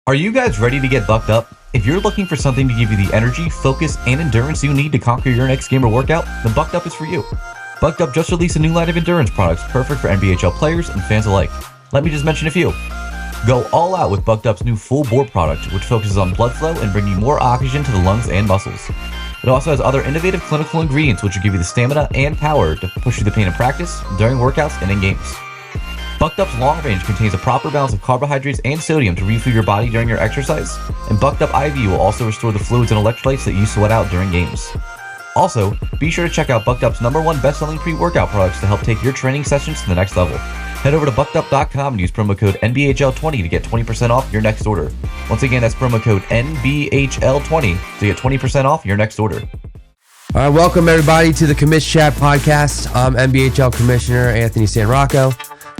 Are you guys ready to get bucked up? If you're looking for something to give you the energy, focus, and endurance you need to conquer your next game or workout, then Bucked Up is for you. Bucked Up just released a new line of endurance products perfect for NBHL players and fans alike. Let me just mention a few. Go all out with Bucked Up's new full bore product, which focuses on blood flow and bringing more oxygen to the lungs and muscles. It also has other innovative clinical ingredients which will give you the stamina and power to push through the pain in practice, during workouts, and in games. Bucked Up's long range contains a proper balance of carbohydrates and sodium to refuel your body during your exercise, and Bucked Up IV will also restore the fluids and electrolytes that you sweat out during games. Also, be sure to check out Bucked Up's #1 best-selling pre-workout products to help take your training sessions to the next level. Head over to buckedup.com and use promo code NBHL20 to get 20% off your next order. Once again, that's promo code NBHL20 to get 20% off your next order. All right, welcome everybody to the Commish Chat Podcast. I'm NBHL Commissioner Anthony Sanrocco,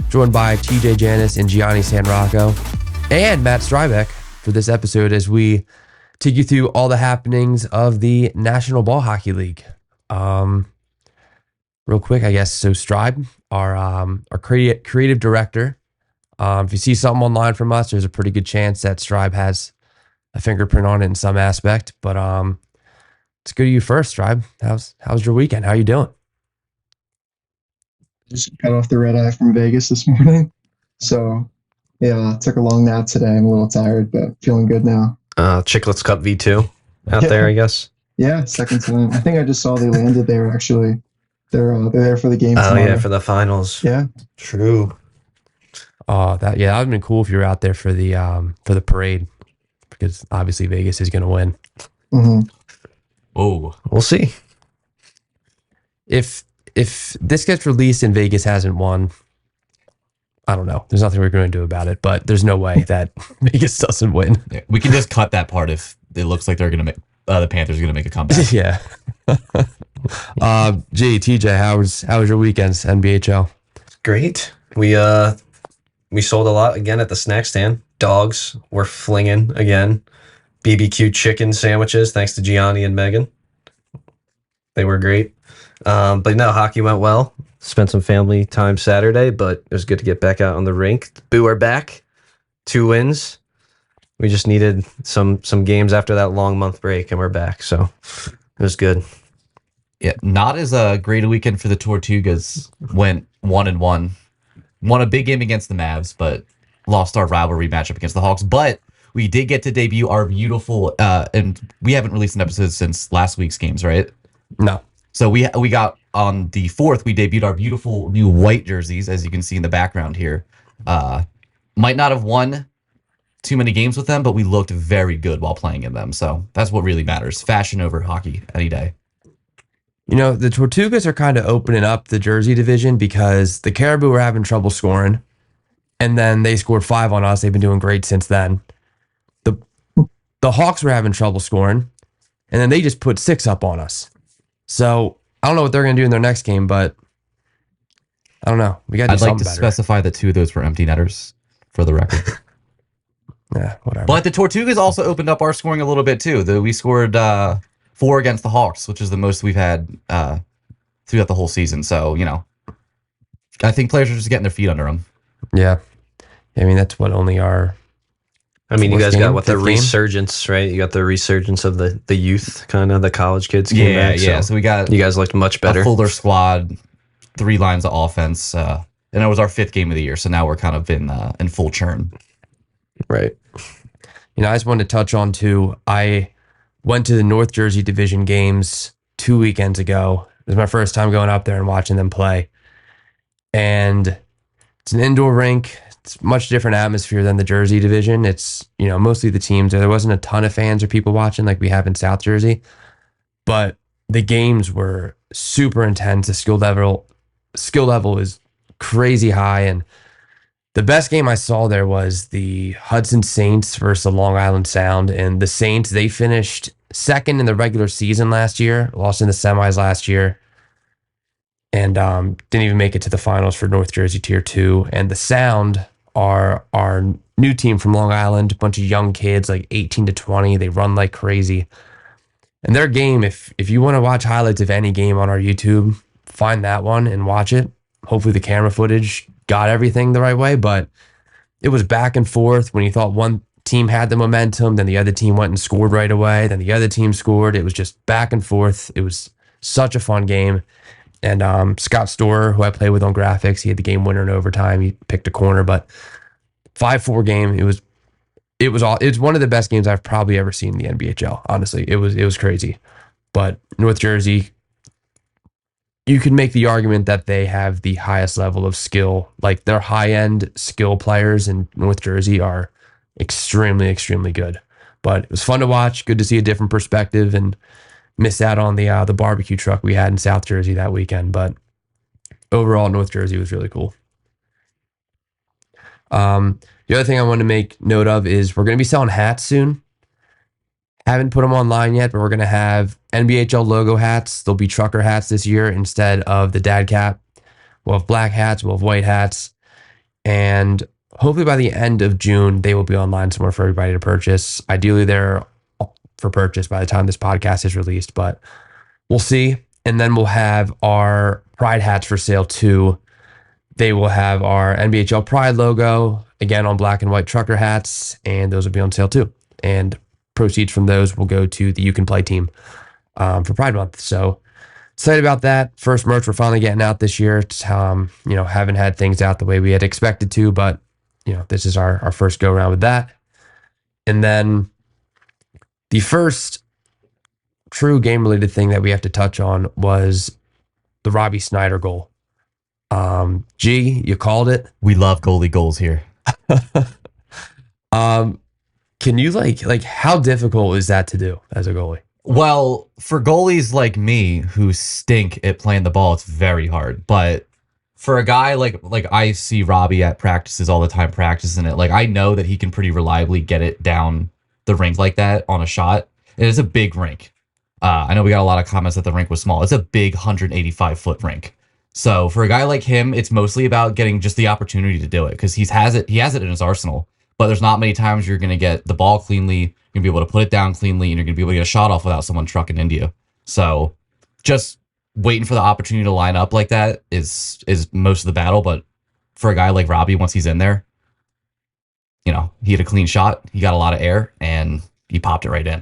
joined by TJ Janus and Gianni Sanrocco and Matt Streibich for this episode as we take you through all the happenings of the National Ball Hockey League. Real quick, I guess. So Stribe, our creative director. If you see something online from us, there's a pretty good chance that Stribe has a fingerprint on it in some aspect. But let's go to you first, Stribe. How's your weekend? How you doing? Just got off the red eye from Vegas this morning. So, yeah, took a long nap today. I'm a little tired, but feeling good now. Chicklets Cup V2 out there, I guess. Yeah, second time. I think I just saw they landed there, actually. They're there for the game Oh, tomorrow. yeah, for the finals. Yeah. True. That would have been cool if you were out there for the parade, because obviously Vegas is going to win. Mm-hmm. Oh, we'll see. If this gets released and Vegas hasn't won, I don't know. There's nothing we're going to do about it, but there's no way that Vegas doesn't win. yeah, we can just cut that part if it looks like they're going to make the Panthers are going to make a comeback. Yeah. TJ, how was your weekends, NBHL? Great. We sold a lot again at the snack stand. Dogs were flinging again. BBQ chicken sandwiches, thanks to Gianni and Megan. They were great. But no, hockey went well. Spent some family time Saturday, but it was good to get back out on the rink. Boo are back. 2 wins. We just needed some games after that long month break, and we're back. So it was good. Yeah, not as great a weekend for the Tortugas. Went 1-1. Won a big game against the Mavs, but lost our rivalry matchup against the Hawks. But we did get to debut our beautiful, and we haven't released an episode since last week's games, right? No. So we got on the 4th, we debuted our beautiful new white jerseys, as you can see in the background here. Might not have won too many games with them, but we looked very good while playing in them. So that's what really matters. Fashion over hockey any day. You know, the Tortugas are kind of opening up the jersey division because the Caribou were having trouble scoring, and then they scored 5 on us. They've been doing great since then. The Hawks were having trouble scoring, and then they just put 6 up on us. So I don't know what they're going to do in their next game, but I don't know. We got to do something better. I'd like to specify that 2 of those were empty netters for the record. Yeah, whatever. But the Tortugas also opened up our scoring a little bit too. We scored 4 against the Hawks, which is the most we've had throughout the whole season. So, you know, I think players are just getting their feet under them. Yeah. I mean, that's what only our... I mean, you guys game, got the game? resurgence, right? You got the resurgence of the youth, kind of the college kids came back. Yeah. So we got you guys looked much better. A fuller squad, 3 lines of offense, and it was our 5th game of the year. So now we're kind of in full churn. Right. You know, I just wanted to touch on too. I went to the North Jersey Division games 2 weekends ago. It was my first time going up there and watching them play. And it's an indoor rink. It's much different atmosphere than the Jersey Division. It's, you know, mostly the teams. There wasn't a ton of fans or people watching like we have in South Jersey. But the games were super intense. The skill level is crazy high. And the best game I saw there was the Hudson Saints versus the Long Island Sound. And the Saints, they finished 2nd in the regular season last year, lost in the semis last year, and didn't even make it to the finals for North Jersey Tier 2. And the Sound are our new team from Long Island, a bunch of young kids, like 18 to 20. They run like crazy. And their game, if you want to watch highlights of any game on our YouTube, find that one and watch it. Hopefully the camera footage got everything the right way, but it was back and forth. When you thought one team had the momentum, then the other team went and scored right away, then the other team scored. It was just back and forth. It was such a fun game. And Scott Storer, who I play with on graphics, he had the game winner in overtime. He picked a corner, but 5-4 game. It was one of the best games I've probably ever seen in the NBHL. Honestly, it was crazy. But North Jersey, you could make the argument that they have the highest level of skill. Like their high-end skill players in North Jersey are extremely, extremely good. But it was fun to watch. Good to see a different perspective, and missed out on the barbecue truck we had in South Jersey that weekend. But overall, North Jersey was really cool. The other thing I wanted to make note of is we're going to be selling hats soon. Haven't put them online yet, but we're going to have NBHL logo hats. There'll be trucker hats this year instead of the dad cap. We'll have black hats. We'll have white hats. And hopefully by the end of June, they will be online somewhere for everybody to purchase. Ideally, they're for purchase by the time this podcast is released, but we'll see. And then we'll have our Pride hats for sale too. They will have our NBHL Pride logo, again, on black and white trucker hats, and those will be on sale too. And proceeds from those will go to the You Can Play team for Pride Month. So excited about that. First merch we're finally getting out this year. It's, haven't had things out the way we had expected to, but this is our first go around with that. And then the first true game related thing that we have to touch on was the Robbie Snyder goal. G, you called it. We love goalie goals here. Can you like how difficult is that to do as a goalie? Well, for goalies like me who stink at playing the ball, it's very hard. But for a guy like I see Robbie at practices all the time practicing it, like I know that he can pretty reliably get it down the rink like that on a shot. It is a big rink. I know we got a lot of comments that the rink was small. It's a big 185-foot rink. So for a guy like him, it's mostly about getting just the opportunity to do it because he has it in his arsenal. But there's not many times you're going to get the ball cleanly, you're going to be able to put it down cleanly, and you're going to be able to get a shot off without someone trucking into you. So just waiting for the opportunity to line up like that is most of the battle. But for a guy like Robbie, once he's in there, he had a clean shot, he got a lot of air, and he popped it right in.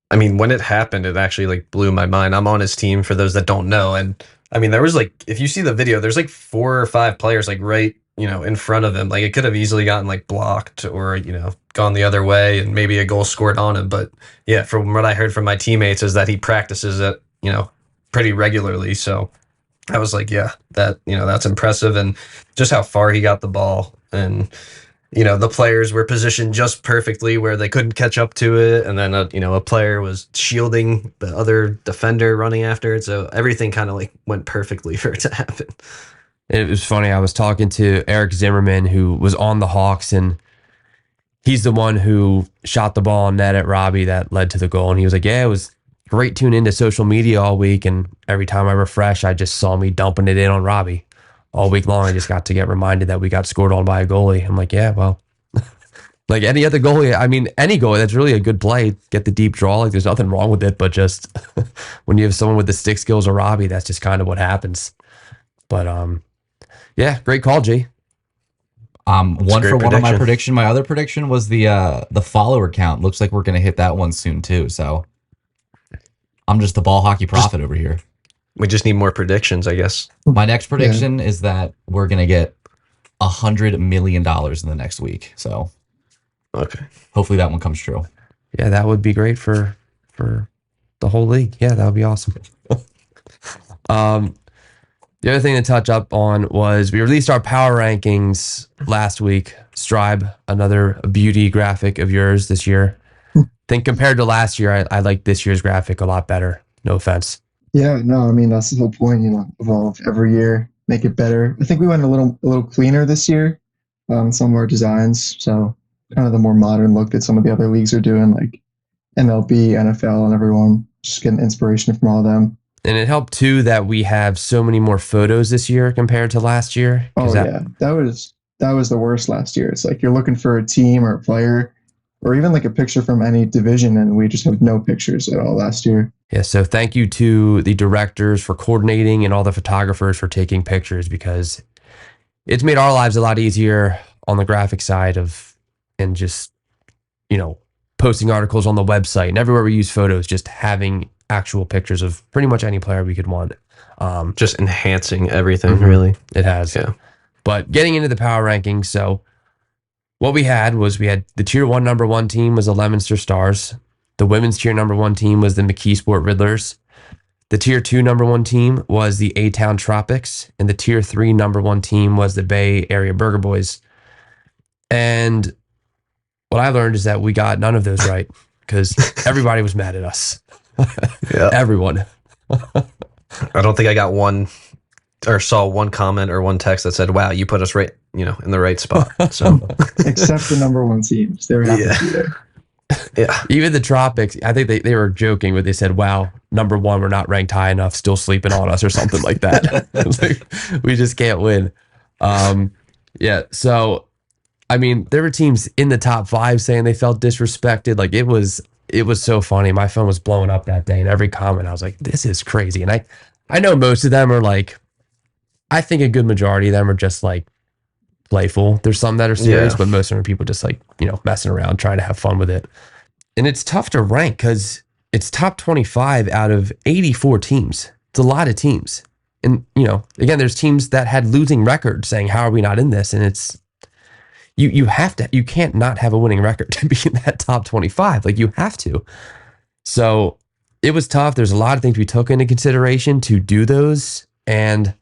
I mean, when it happened, it actually blew my mind. I'm on his team for those that don't know. And I mean, there was if you see the video, there's 4 or 5 players right, in front of him. It could have easily gotten blocked or, gone the other way and maybe a goal scored on him. But yeah, from what I heard from my teammates is that he practices it, pretty regularly. So I was yeah, that, that's impressive. And just how far he got the ball, and the players were positioned just perfectly where they couldn't catch up to it. And then, a player was shielding the other defender running after it. So everything kind of went perfectly for it to happen. It was funny. I was talking to Eric Zimmerman, who was on the Hawks, and he's the one who shot the ball on net at Robbie that led to the goal. And he was like, yeah, it was great tuning into social media all week. And every time I refresh, I just saw me dumping it in on Robbie. All week long, I just got to get reminded that we got scored on by a goalie. I'm like, yeah, well, like any other goalie, I mean, any goalie, that's really a good play. Get the deep draw. There's nothing wrong with it, but just when you have someone with the stick skills of Robbie, that's just kind of what happens. But yeah, great call, G. One for one of my prediction. My other prediction was the follower count. Looks like we're gonna hit that one soon too. So I'm just the ball hockey prophet over here. We just need more predictions, I guess. My next prediction is that we're going to get $100 million in the next week. So okay, hopefully that one comes true. Yeah, that would be great for the whole league. Yeah, that would be awesome. The other thing to touch up on was we released our power rankings last week. Stribe, another beauty graphic of yours this year. I think compared to last year, I like this year's graphic a lot better. No offense. Yeah, no, I mean, that's the whole point, evolve every year, make it better. I think we went a little cleaner this year, some of our designs. So kind of the more modern look that some of the other leagues are doing, like MLB, NFL, and everyone, just getting inspiration from all of them. And it helped too that we have so many more photos this year compared to last year. Oh yeah, that was the worst last year. It's you're looking for a team or a player, or even a picture from any division, and we just have no pictures at all last year. Yeah, so thank you to the directors for coordinating and all the photographers for taking pictures, because it's made our lives a lot easier on the graphic side and just posting articles on the website and everywhere we use photos, just having actual pictures of pretty much any player we could want. Just enhancing everything, Mhm. really. It has. Yeah. But getting into the power rankings, so what we had the tier 1 number 1 team was the Leominster Stars. The women's tier number 1 team was the McKeesport Riddlers. The tier 2 number 1 team was the A-Town Tropics, and the tier 3 number 1 team was the Bay Area Burger Boys. And what I learned is that we got none of those right because everybody was mad at us. Yeah. Everyone. I don't think I got one or saw one comment or one text that said, "Wow, you put us right, in the right spot." So Except the number 1 teams. They were happy to be there. yeah, Even the Tropics, I think they were joking, but they said, "Wow, number 1, we're not ranked high enough, still sleeping on us," or something like that. It's like, we just can't win. Yeah. So, I mean, there were teams in the top 5 saying they felt disrespected. Like, it was so funny. My phone was blowing up that day, and every comment I was like, "This is crazy." And I know most of them are like, I think a good majority of them are just like playful. There's some that are serious, Yeah. but most of them are people just like, messing around, trying to have fun with it. And it's tough to rank because it's top 25 out of 84 teams. It's a lot of teams. And, again, there's teams that had losing records saying, how are we not in this? And it's, you can't not have a winning record to be in that top 25. Like, you have to. So it was tough. There's a lot of things we took into consideration to do those. And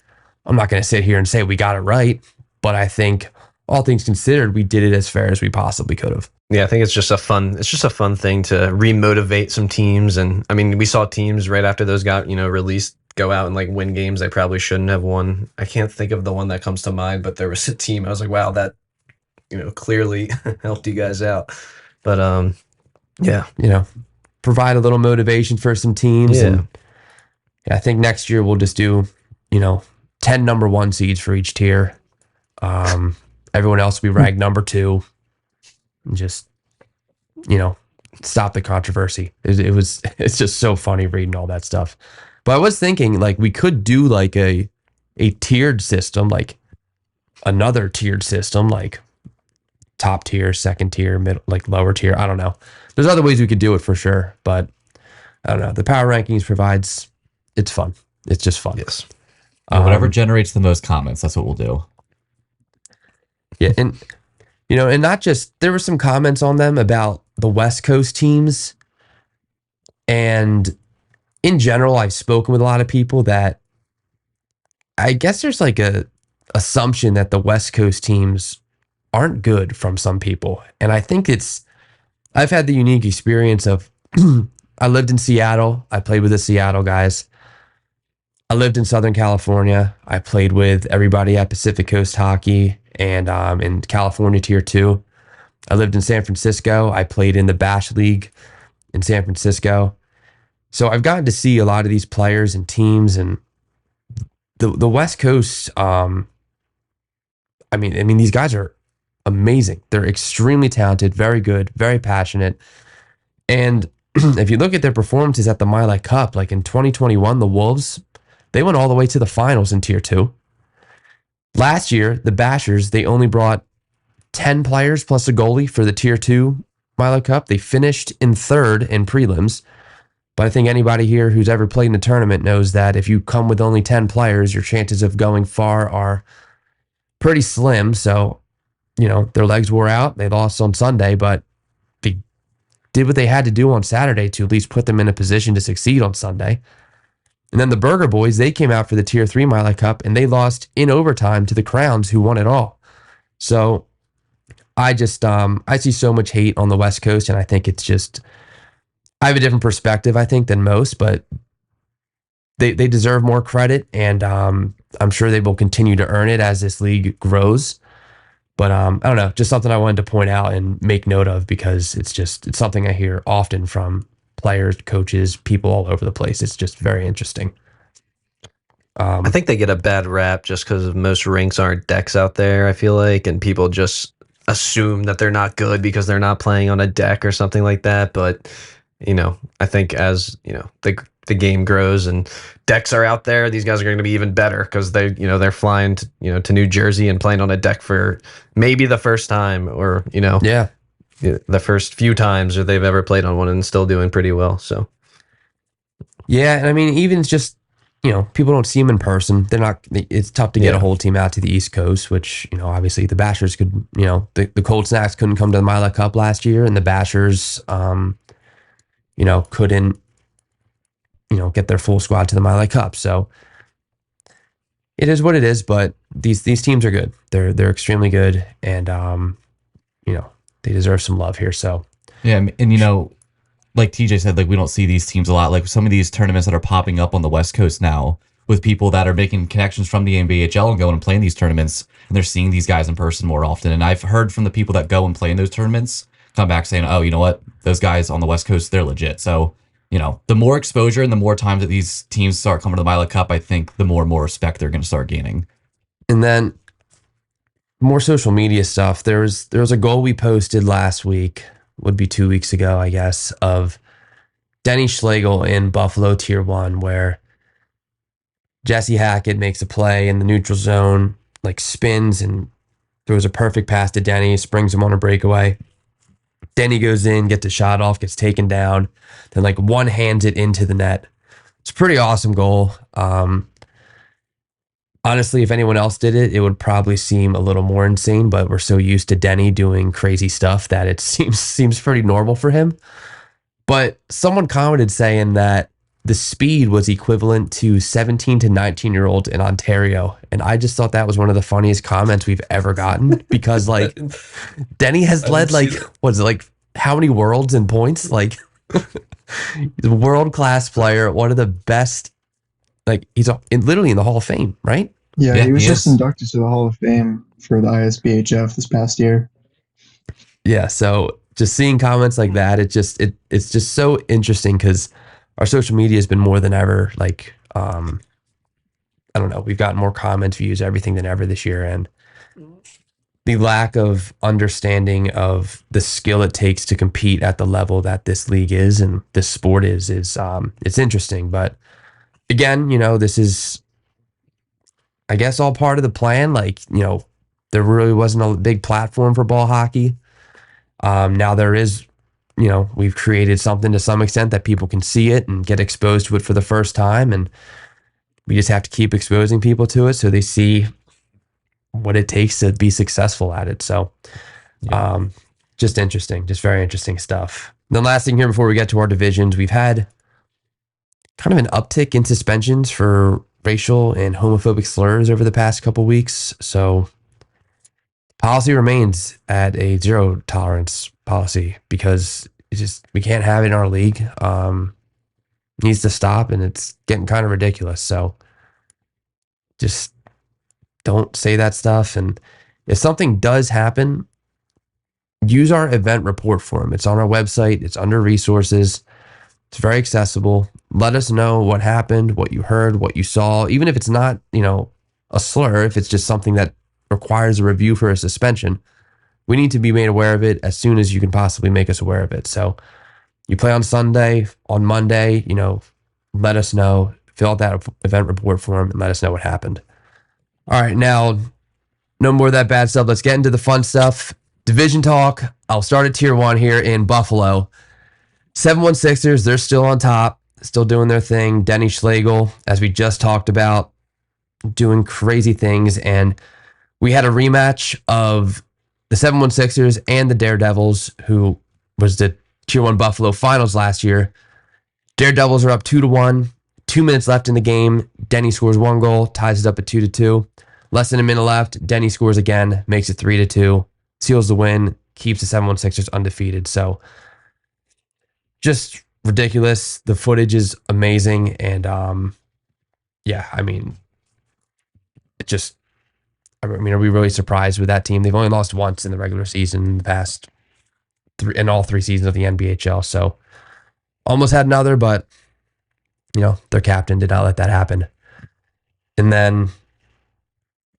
I'm not going to sit here and say we got it right, but I think all things considered, we did it as fair as we possibly could have. yeah. I think it's just a fun thing to remotivate some teams. And I mean, we saw teams right after those got released go out and like win games they probably shouldn't have won. I can't think of the one that comes to mind, but there was a team I was like, wow, that clearly helped you guys out. But yeah, Provide a little motivation for some teams. Yeah. And I think next year we'll just do 10 number 1 seeds for each tier. Everyone else will be ranked number 2, and just stop the controversy. It's just so funny reading all that stuff. But I was thinking, like, we could do like a tiered system, like another tiered system, like top tier, second tier, middle, like lower tier. I don't know. There's other ways we could do it for sure, but I don't know. The power rankings provides, it's fun. It's just fun. yes, Whatever generates the most comments, that's what we'll do. Yeah, and and not just, there were some comments on them about the West Coast teams, and in general, I've spoken with a lot of people that I guess there's like a assumption that the West Coast teams aren't good from some people, and I think I've had the unique experience of I lived in Seattle. I played with the Seattle guys. I lived in Southern California. I played with everybody at Pacific Coast Hockey and in California Tier 2. I lived in San Francisco. I played in the Bash League in San Francisco. So I've gotten to see a lot of these players and teams, and the West Coast. I mean, these guys are amazing. They're extremely talented, very good, very passionate. And if you look at their performances at the Miley Cup, like in 2021, the Wolves, they went all the way to the finals in Tier 2. Last year, the Bashers, they only brought 10 players plus a goalie for the Tier 2 Miley Cup. They finished in 3rd in prelims. But I think anybody here who's ever played in a tournament knows that if you come with only 10 players, your chances of going far are pretty slim. So, their legs wore out. They lost on Sunday, but they did what they had to do on Saturday to at least put them in a position to succeed on Sunday. And then the Burger Boys, they came out for the Tier 3 Miley Cup, and they lost in overtime to the Crowns, who won it all. So I just, I see so much hate on the West Coast, and I think it's just, I have a different perspective, I think, than most, but they deserve more credit, and I'm sure they will continue to earn it as this league grows. But I don't know, just something I wanted to point out and make note of, because it's something I hear often from players, coaches, people all over the place. It's just very interesting. I think they get a bad rap just because most rinks aren't decks out there, I feel like, and people just assume that they're not good because they're not playing on a deck or something like that. But I think as the game grows and decks are out there, these guys are going to be even better because they're flying to New Jersey and playing on a deck for maybe the first time, or Yeah. the first few times that they've ever played on one and still doing pretty well. So Yeah, and I mean, even just, people don't see them in person. It's tough to get a whole team out to the East Coast, which, obviously the Bashers could, the Cold Snacks couldn't come to the Mila Cup last year, and the Bashers, couldn't, get their full squad to the Mila Cup. So it is what it is, but these teams are good. They're extremely good, and, they deserve some love here. So, yeah, and like TJ said, like we don't see these teams a lot. Like some of these tournaments that are popping up on the West Coast now with people that are making connections from the NBHL and going and playing these tournaments, and they're seeing these guys in person more often. And I've heard from the people that go and play in those tournaments come back saying, oh, you know what? Those guys on the West Coast, they're legit. So, the more exposure and the more times that these teams start coming to the Mila Cup, I think the more and more respect they're going to start gaining. And then more social media stuff. There was a goal we posted last week, would be 2 weeks ago, I guess, of Denny Schlegel in Buffalo Tier 1, where Jesse Hackett makes a play in the neutral zone, like spins and throws a perfect pass to Denny, springs him on a breakaway. Denny goes in, gets a shot off, gets taken down, then like one hands it into the net. It's a pretty awesome goal. Honestly, if anyone else did it, it would probably seem a little more insane, but we're so used to Denny doing crazy stuff that it seems pretty normal for him. But someone commented saying that the speed was equivalent to 17 to 19-year-olds in Ontario. And I just thought that was one of the funniest comments we've ever gotten, because like Denny has led like, what's it, like how many worlds in points? Like he's a world-class player, one of the best, like he's literally in the Hall of Fame, right? Yeah, he was just inducted to the Hall of Fame for the ISBHF this past year. Yeah, so just seeing comments like that, it's just so interesting, because our social media has been more than ever, like, I don't know, we've gotten more comments, views, everything than ever this year, and the lack of understanding of the skill it takes to compete at the level that this league is and this sport is it's interesting. But again, this is, I guess, all part of the plan. Like, there really wasn't a big platform for ball hockey. Now there is, we've created something to some extent that people can see it and get exposed to it for the first time. And we just have to keep exposing people to it so they see what it takes to be successful at it. So, just interesting, just very interesting stuff. And the last thing here before we get to our divisions, we've had kind of an uptick in suspensions for racial and homophobic slurs over the past couple weeks. So policy remains at a zero tolerance policy, because we can't have it in our league. Needs to stop, and it's getting kind of ridiculous. So just don't say that stuff. And if something does happen, use our event report form. It's on our website. It's under resources. It's very accessible. Let us know what happened, what you heard, what you saw, even if it's not, a slur, if it's just something that requires a review for a suspension. We need to be made aware of it as soon as you can possibly make us aware of it. So you play on Sunday, on Monday, let us know, fill out that event report form and let us know what happened. All right, now, no more of that bad stuff. Let's get into the fun stuff. Division talk. I'll start at Tier 1 here in Buffalo. 716ers, they're still on top, still doing their thing. Denny Schlegel, as we just talked about, doing crazy things. And we had a rematch of the 716ers and the Daredevils, who was the Tier 1 Buffalo finals last year. Daredevils are up 2-1. 2 minutes left in the game. Denny scores 1 goal, ties it up at 2-2. Less than a minute left. Denny scores again, makes it 3-2, seals the win, keeps the 716ers undefeated. So just ridiculous. The footage is amazing. And are we really surprised with that team? They've only lost once in the regular season in the past in all 3 seasons of the NBHL. So almost had another, but their captain did not let that happen. And then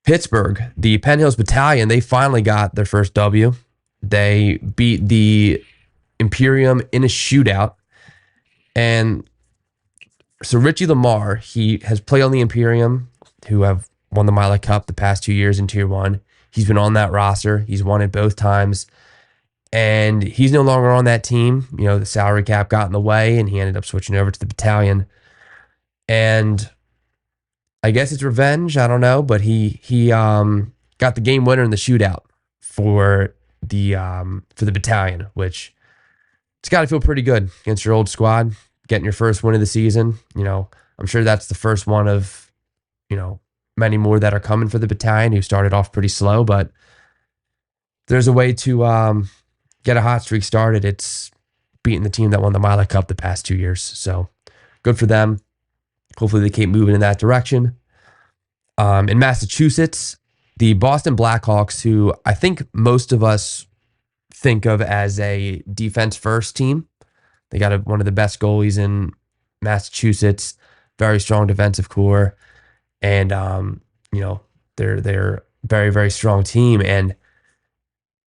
Pittsburgh, the Penn Hills Battalion, they finally got their first W. They beat the Imperium in a shootout. And so Richie Lamar, he has played on the Imperium, who have won the Mila Cup the past 2 years in Tier 1. He's been on that roster. He's won it both times. And he's no longer on that team. You know, the salary cap got in the way, and he ended up switching over to the battalion. And I guess it's revenge. I don't know, but he got the game winner in the shootout for the battalion, which it's got to feel pretty good against your old squad, getting your first win of the season. You know, I'm sure that's the first one of, you know, many more that are coming for the battalion who started off pretty slow, but there's a way to get a hot streak started. It's beating the team that won the Miley Cup the past 2 years. So good for them. Hopefully they keep moving in that direction. In Massachusetts, the Boston Blackhawks, who I think most of us think of as a defense-first team. They got one of the best goalies in Massachusetts, very strong defensive core, and you know, they're a very, very strong team. And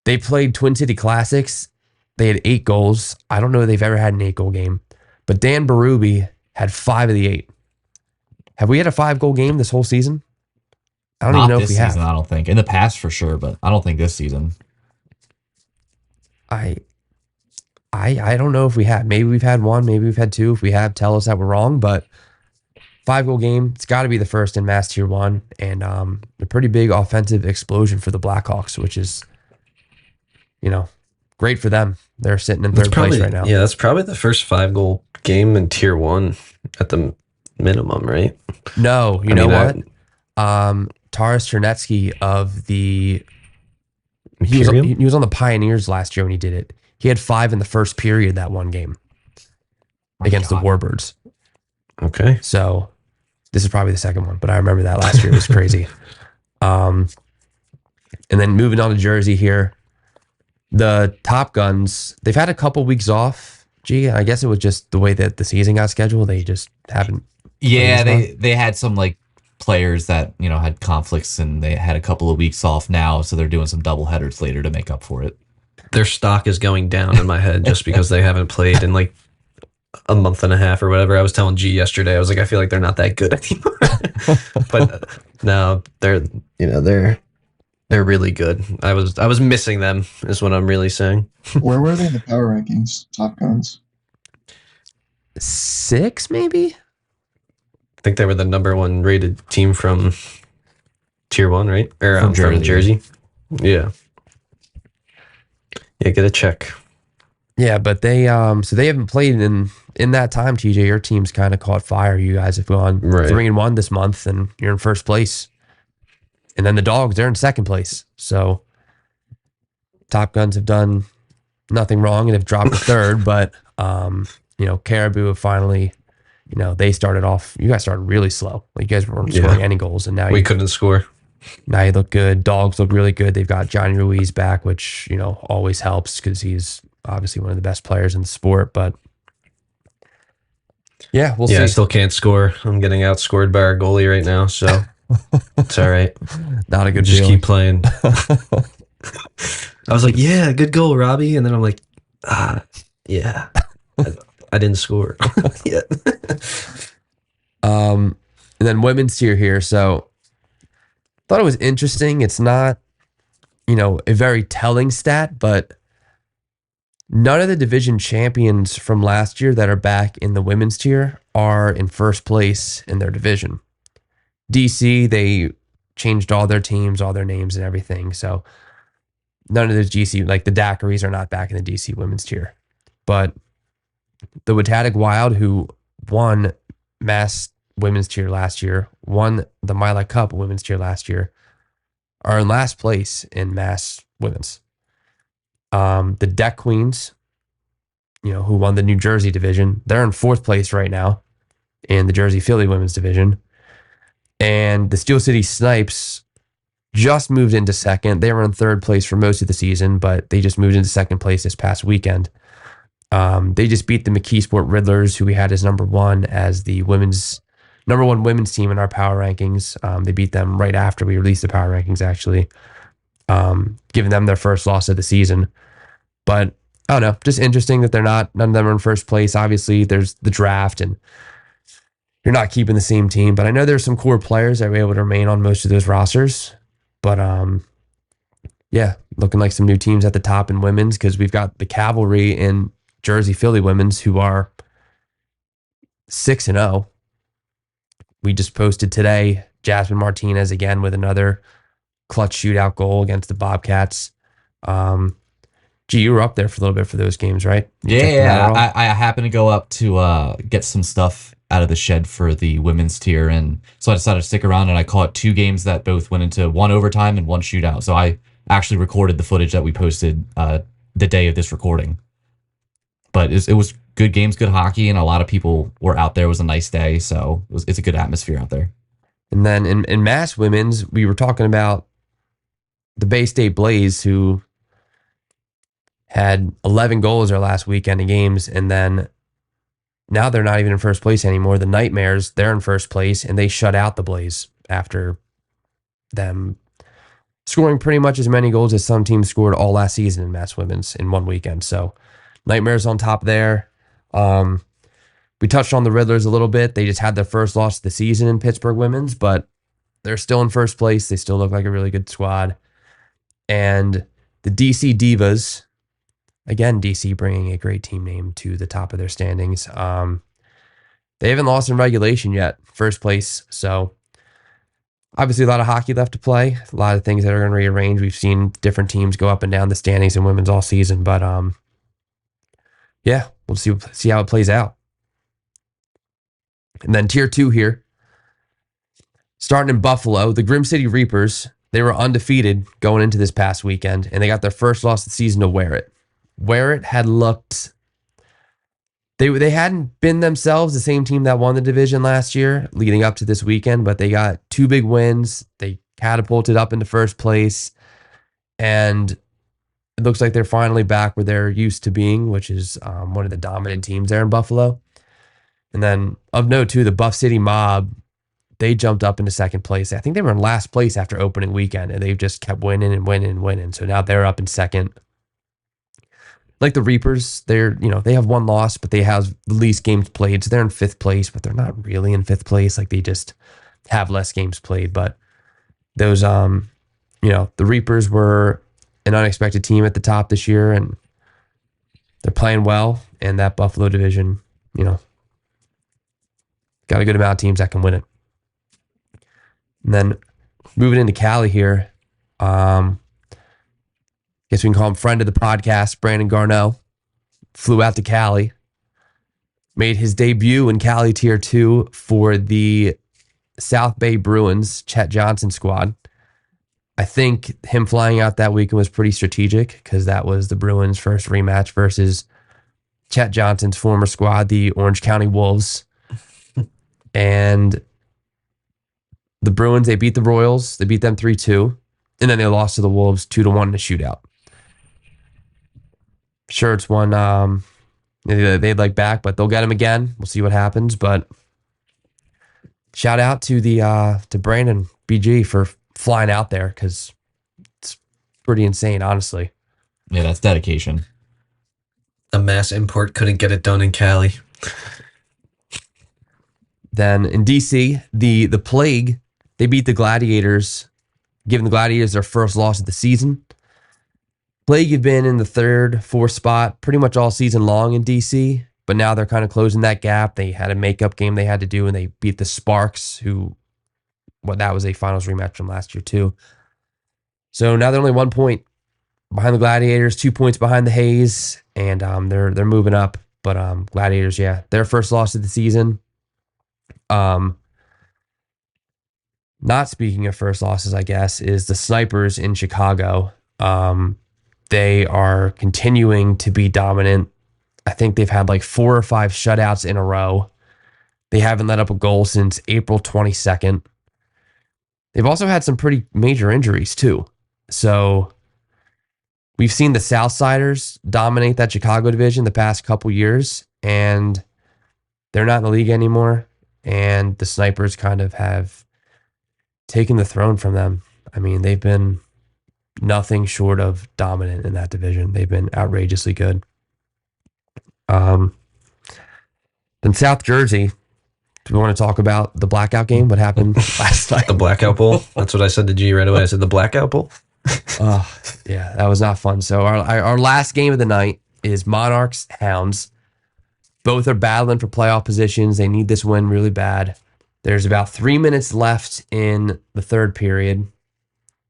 they played Twin City Classics. They had 8 goals. I don't know if they've ever had an 8-goal game, but Dan Berube had 5 of the 8. Have we had a 5-goal game this whole season? I don't even know if we have. I don't think. In the past for sure, but I don't think this season. I don't know if we have. Maybe we've had 1, maybe we've had 2. If we have, tell us that we're wrong, but 5-goal game, it's got to be the first in Mass Tier 1, and a pretty big offensive explosion for the Blackhawks, which is, you know, great for them. They're sitting in third place right now. Yeah, that's probably the first 5-goal game in Tier 1 at the minimum, right? No, you know what? Taras Chernetsky of the he was on the Pioneers last year when he did it. He had 5 in the first period that one game against the Warbirds. Okay. So this is probably the second one, but I remember that last year. It was crazy. And then moving on to Jersey here, the Top Guns, they've had a couple weeks off. Gee, I guess it was just the way that the season got scheduled. They just haven't. Yeah, they had some like players that, you know, had conflicts and they had a couple of weeks off now, so they're doing some double headers later to make up for it. Their stock is going down in my head just because they haven't played in like a month and a half or whatever. I was telling G yesterday, I was like, I feel like they're not that good anymore. But no, they're really good. I was missing them is what I'm really saying. Where were they in the power rankings, Top Guns? 6, maybe? I think they were the number 1 rated team from Tier 1, right? Or From from Jersey. Yeah. Yeah, get a check. Yeah, but they so they haven't played in that time, TJ. Your team's kind of caught fire. You guys have gone 3-1 this month, and you're in first place. And then the Dogs, they're in second place. So Top Guns have done nothing wrong and have dropped to third, but you know, Caribou have finally, you know, they started off. You guys started really slow. Like, you guys weren't scoring any goals, and now we couldn't score. Now you look good. Dogs look really good. They've got Johnny Ruiz back, which, you know, always helps because he's obviously one of the best players in the sport. But yeah, we'll see. I still can't score. I'm getting outscored by our goalie right now, so it's all right. Not a good Just feeling. keep playing. I was like, yeah, good goal, Robbie. And then I'm like, yeah, I didn't score yet. And then women's tier here. So thought it was interesting. It's not, you know, a very telling stat, but none of the division champions from last year that are back in the women's tier are in first place in their division. DC, they changed all their teams, all their names and everything. So none of the GC, like the Daiquiris, are not back in the DC women's tier. But the Watauga Wild, who won Mass women's tier last year, won the Mila Cup women's tier last year, are in last place in Mass women's. The Deck Queens, you know, who won the New Jersey division, they're in fourth place right now in the Jersey Philly women's division. And the Steel City Snipes just moved into second. They were in third place for most of the season, but they just moved into second place this past weekend. They just beat the McKeesport Riddlers, who we had as number 1 as the number 1 women's team in our power rankings. They beat them right after we released the power rankings, actually, giving them their first loss of the season. But I don't know, just interesting that none of them are in first place. Obviously, there's the draft and you're not keeping the same team, but I know there's some core players that were able to remain on most of those rosters. But yeah, looking like some new teams at the top in women's, because we've got the Cavalry and Jersey Philly women's who are 6-0. We just posted today Jasmine Martinez again with another clutch shootout goal against the Bobcats. You were up there for a little bit for those games, right? I happened to go up to get some stuff out of the shed for the women's tier, and so I decided to stick around, and I caught 2 games that both went into 1 overtime and 1 shootout. So I actually recorded the footage that we posted the day of this recording. But it was good games, good hockey, and a lot of people were out there. It was a nice day, so it's a good atmosphere out there. And then in Mass Women's, we were talking about the Bay State Blaze, who had 11 goals their last weekend of games, and then now they're not even in first place anymore. The Nightmares, they're in first place, and they shut out the Blaze after them scoring pretty much as many goals as some teams scored all last season in Mass Women's in one weekend. So Nightmares on top there. We touched on the Riddlers a little bit. They just had their first loss of the season in Pittsburgh Women's, but they're still in first place. They still look like a really good squad. And the DC Divas, again, DC bringing a great team name to the top of their standings. They haven't lost in regulation yet, first place. So obviously a lot of hockey left to play, a lot of things that are going to rearrange. We've seen different teams go up and down the standings in women's all season, but yeah, we'll see how it plays out. And then tier 2 here, starting in Buffalo, the Grim City Reapers, they were undefeated going into this past weekend, and they got their first loss of the season to Where It had looked, they hadn't been themselves the same team that won the division last year leading up to this weekend, but they got 2 big wins. They catapulted up into first place, and it looks like they're finally back where they're used to being, which is one of the dominant teams there in Buffalo. And then of note too, the Buff City Mob, they jumped up into second place. I think they were in last place after opening weekend, and they've just kept winning and winning and winning. So now they're up in second. Like the Reapers, they have 1 loss, but they have the least games played. So they're in 5th place, but they're not really in 5th place. Like they just have less games played. But those, the Reapers were an unexpected team at the top this year, and they're playing well. And that Buffalo division, got a good amount of teams that can win it. And then moving into Cali here, guess we can call him friend of the podcast, Brandon Garneau, flew out to Cali, made his debut in Cali Tier 2 for the South Bay Bruins, Chet Johnson squad. I think him flying out that weekend was pretty strategic because that was the Bruins' first rematch versus Chet Johnson's former squad, the Orange County Wolves. And the Bruins, they beat the Royals. They beat them 3-2. And then they lost to the Wolves 2-1 in a shootout. Sure, it's one they'd like back, but they'll get him again. We'll see what happens. But shout out to to Brandon BG for flying out there, because it's pretty insane, honestly. Yeah, that's dedication. A mass import couldn't get it done in Cali. Then in DC, the Plague, they beat the Gladiators, giving the Gladiators their first loss of the season. Plague had been in the 3rd, 4th spot pretty much all season long in DC, but now they're kind of closing that gap. They had a makeup game they had to do, and they beat the Sparks, that was a finals rematch from last year too. So now they're only 1 point behind the Gladiators, 2 points behind the Hayes, and they're moving up. But Gladiators, yeah, their first loss of the season. Not speaking of first losses, I guess, is the Snipers in Chicago. They are continuing to be dominant. I think they've had like 4 or 5 shutouts in a row. They haven't let up a goal since April 22nd. They've also had some pretty major injuries too. So we've seen the Southsiders dominate that Chicago division the past couple years, and they're not in the league anymore. And the Snipers kind of have taken the throne from them. I mean, they've been nothing short of dominant in that division. They've been outrageously good. Then South Jersey, do we want to talk about the blackout game? What happened last night? The Blackout Bowl. That's what I said to G right away. I said the Blackout Bowl. Yeah, that was not fun. So our last game of the night is Monarchs Hounds. Both are battling for playoff positions. They need this win really bad. There's about 3 minutes left in the third period,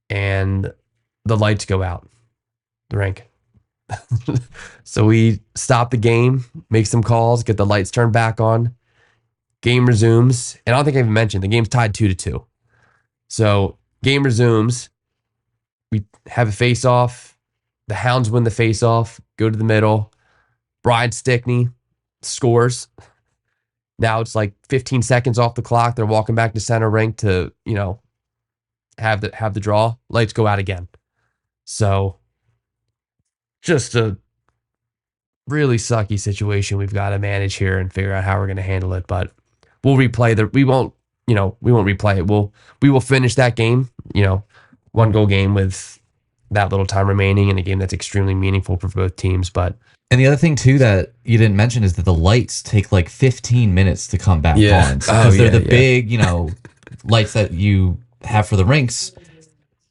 and the lights go out. The rink. So we stop the game, make some calls, get the lights turned back on. Game resumes, and I don't think I even mentioned the game's tied 2-2. So game resumes. We have a face-off. The Hounds win the face-off. Go to the middle. Brian Stickney scores. Now it's like 15 seconds off the clock. They're walking back to center rink to, have the draw. Lights go out again. So just a really sucky situation we've got to manage here and figure out how we're going to handle it. But we'll replay we won't replay it. We will finish that game, 1-goal game with that little time remaining in a game that's extremely meaningful for both teams. But And the other thing too that you didn't mention is that the lights take like 15 minutes to come back on because they're the big, lights that you have for the rinks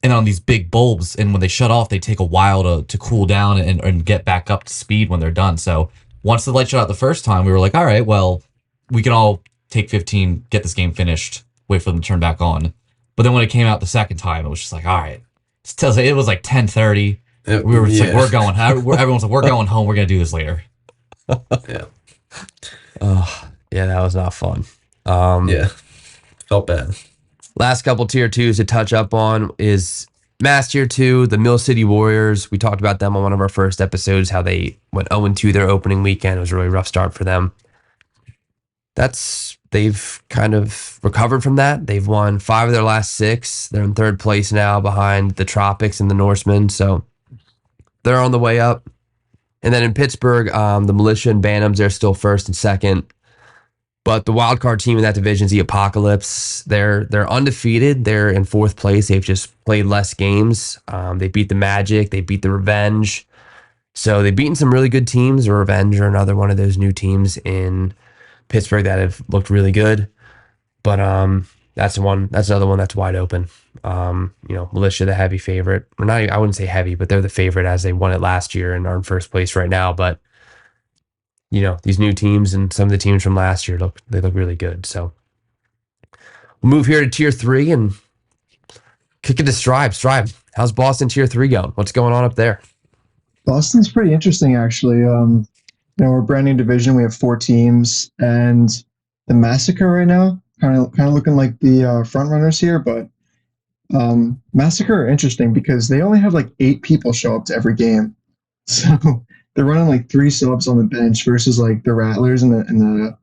and on these big bulbs. And when they shut off, they take a while to cool down and get back up to speed when they're done. So once the light shut out the first time, we were like, all right, well, we can all take 15, get this game finished, wait for them to turn back on. But then when it came out the second time, it was just like, all right. It was like 10:30. We were just like, we're going. Everyone's like, we're going home. We're gonna do this later. Yeah. Yeah, that was not fun. Felt bad. Last couple tier 2s to touch up on is Mass Tier 2, the Mill City Warriors. We talked about them on one of our first episodes, how they went 0-2 their opening weekend. It was a really rough start for them. They've kind of recovered from that. They've won 5 of their last 6. They're in third place now behind the Tropics and the Norsemen. So they're on the way up. And then in Pittsburgh, the Militia and Bantams, they're still first and second. But the wild card team in that division is the Apocalypse. They're undefeated. They're in fourth place. They've just played less games. They beat the Magic. They beat the Revenge. So they've beaten some really good teams. The Revenge are another one of those new teams in Pittsburgh that have looked really good. But that's another one that's wide open. Militia, the heavy favorite. Or not, I wouldn't say heavy, but they're the favorite as they won it last year and are in first place right now. But these new teams and some of the teams from last year look really good. So we'll move here to Tier 3 and kick it to Stribe. Stribe, how's Boston Tier 3 going? What's going on up there? Boston's pretty interesting, actually. We're a brand new division. We have 4 teams, and the Massacre right now kind of looking like the front runners here. But Massacre are interesting because they only have like 8 people show up to every game, so they're running like 3 subs on the bench versus like the Rattlers and the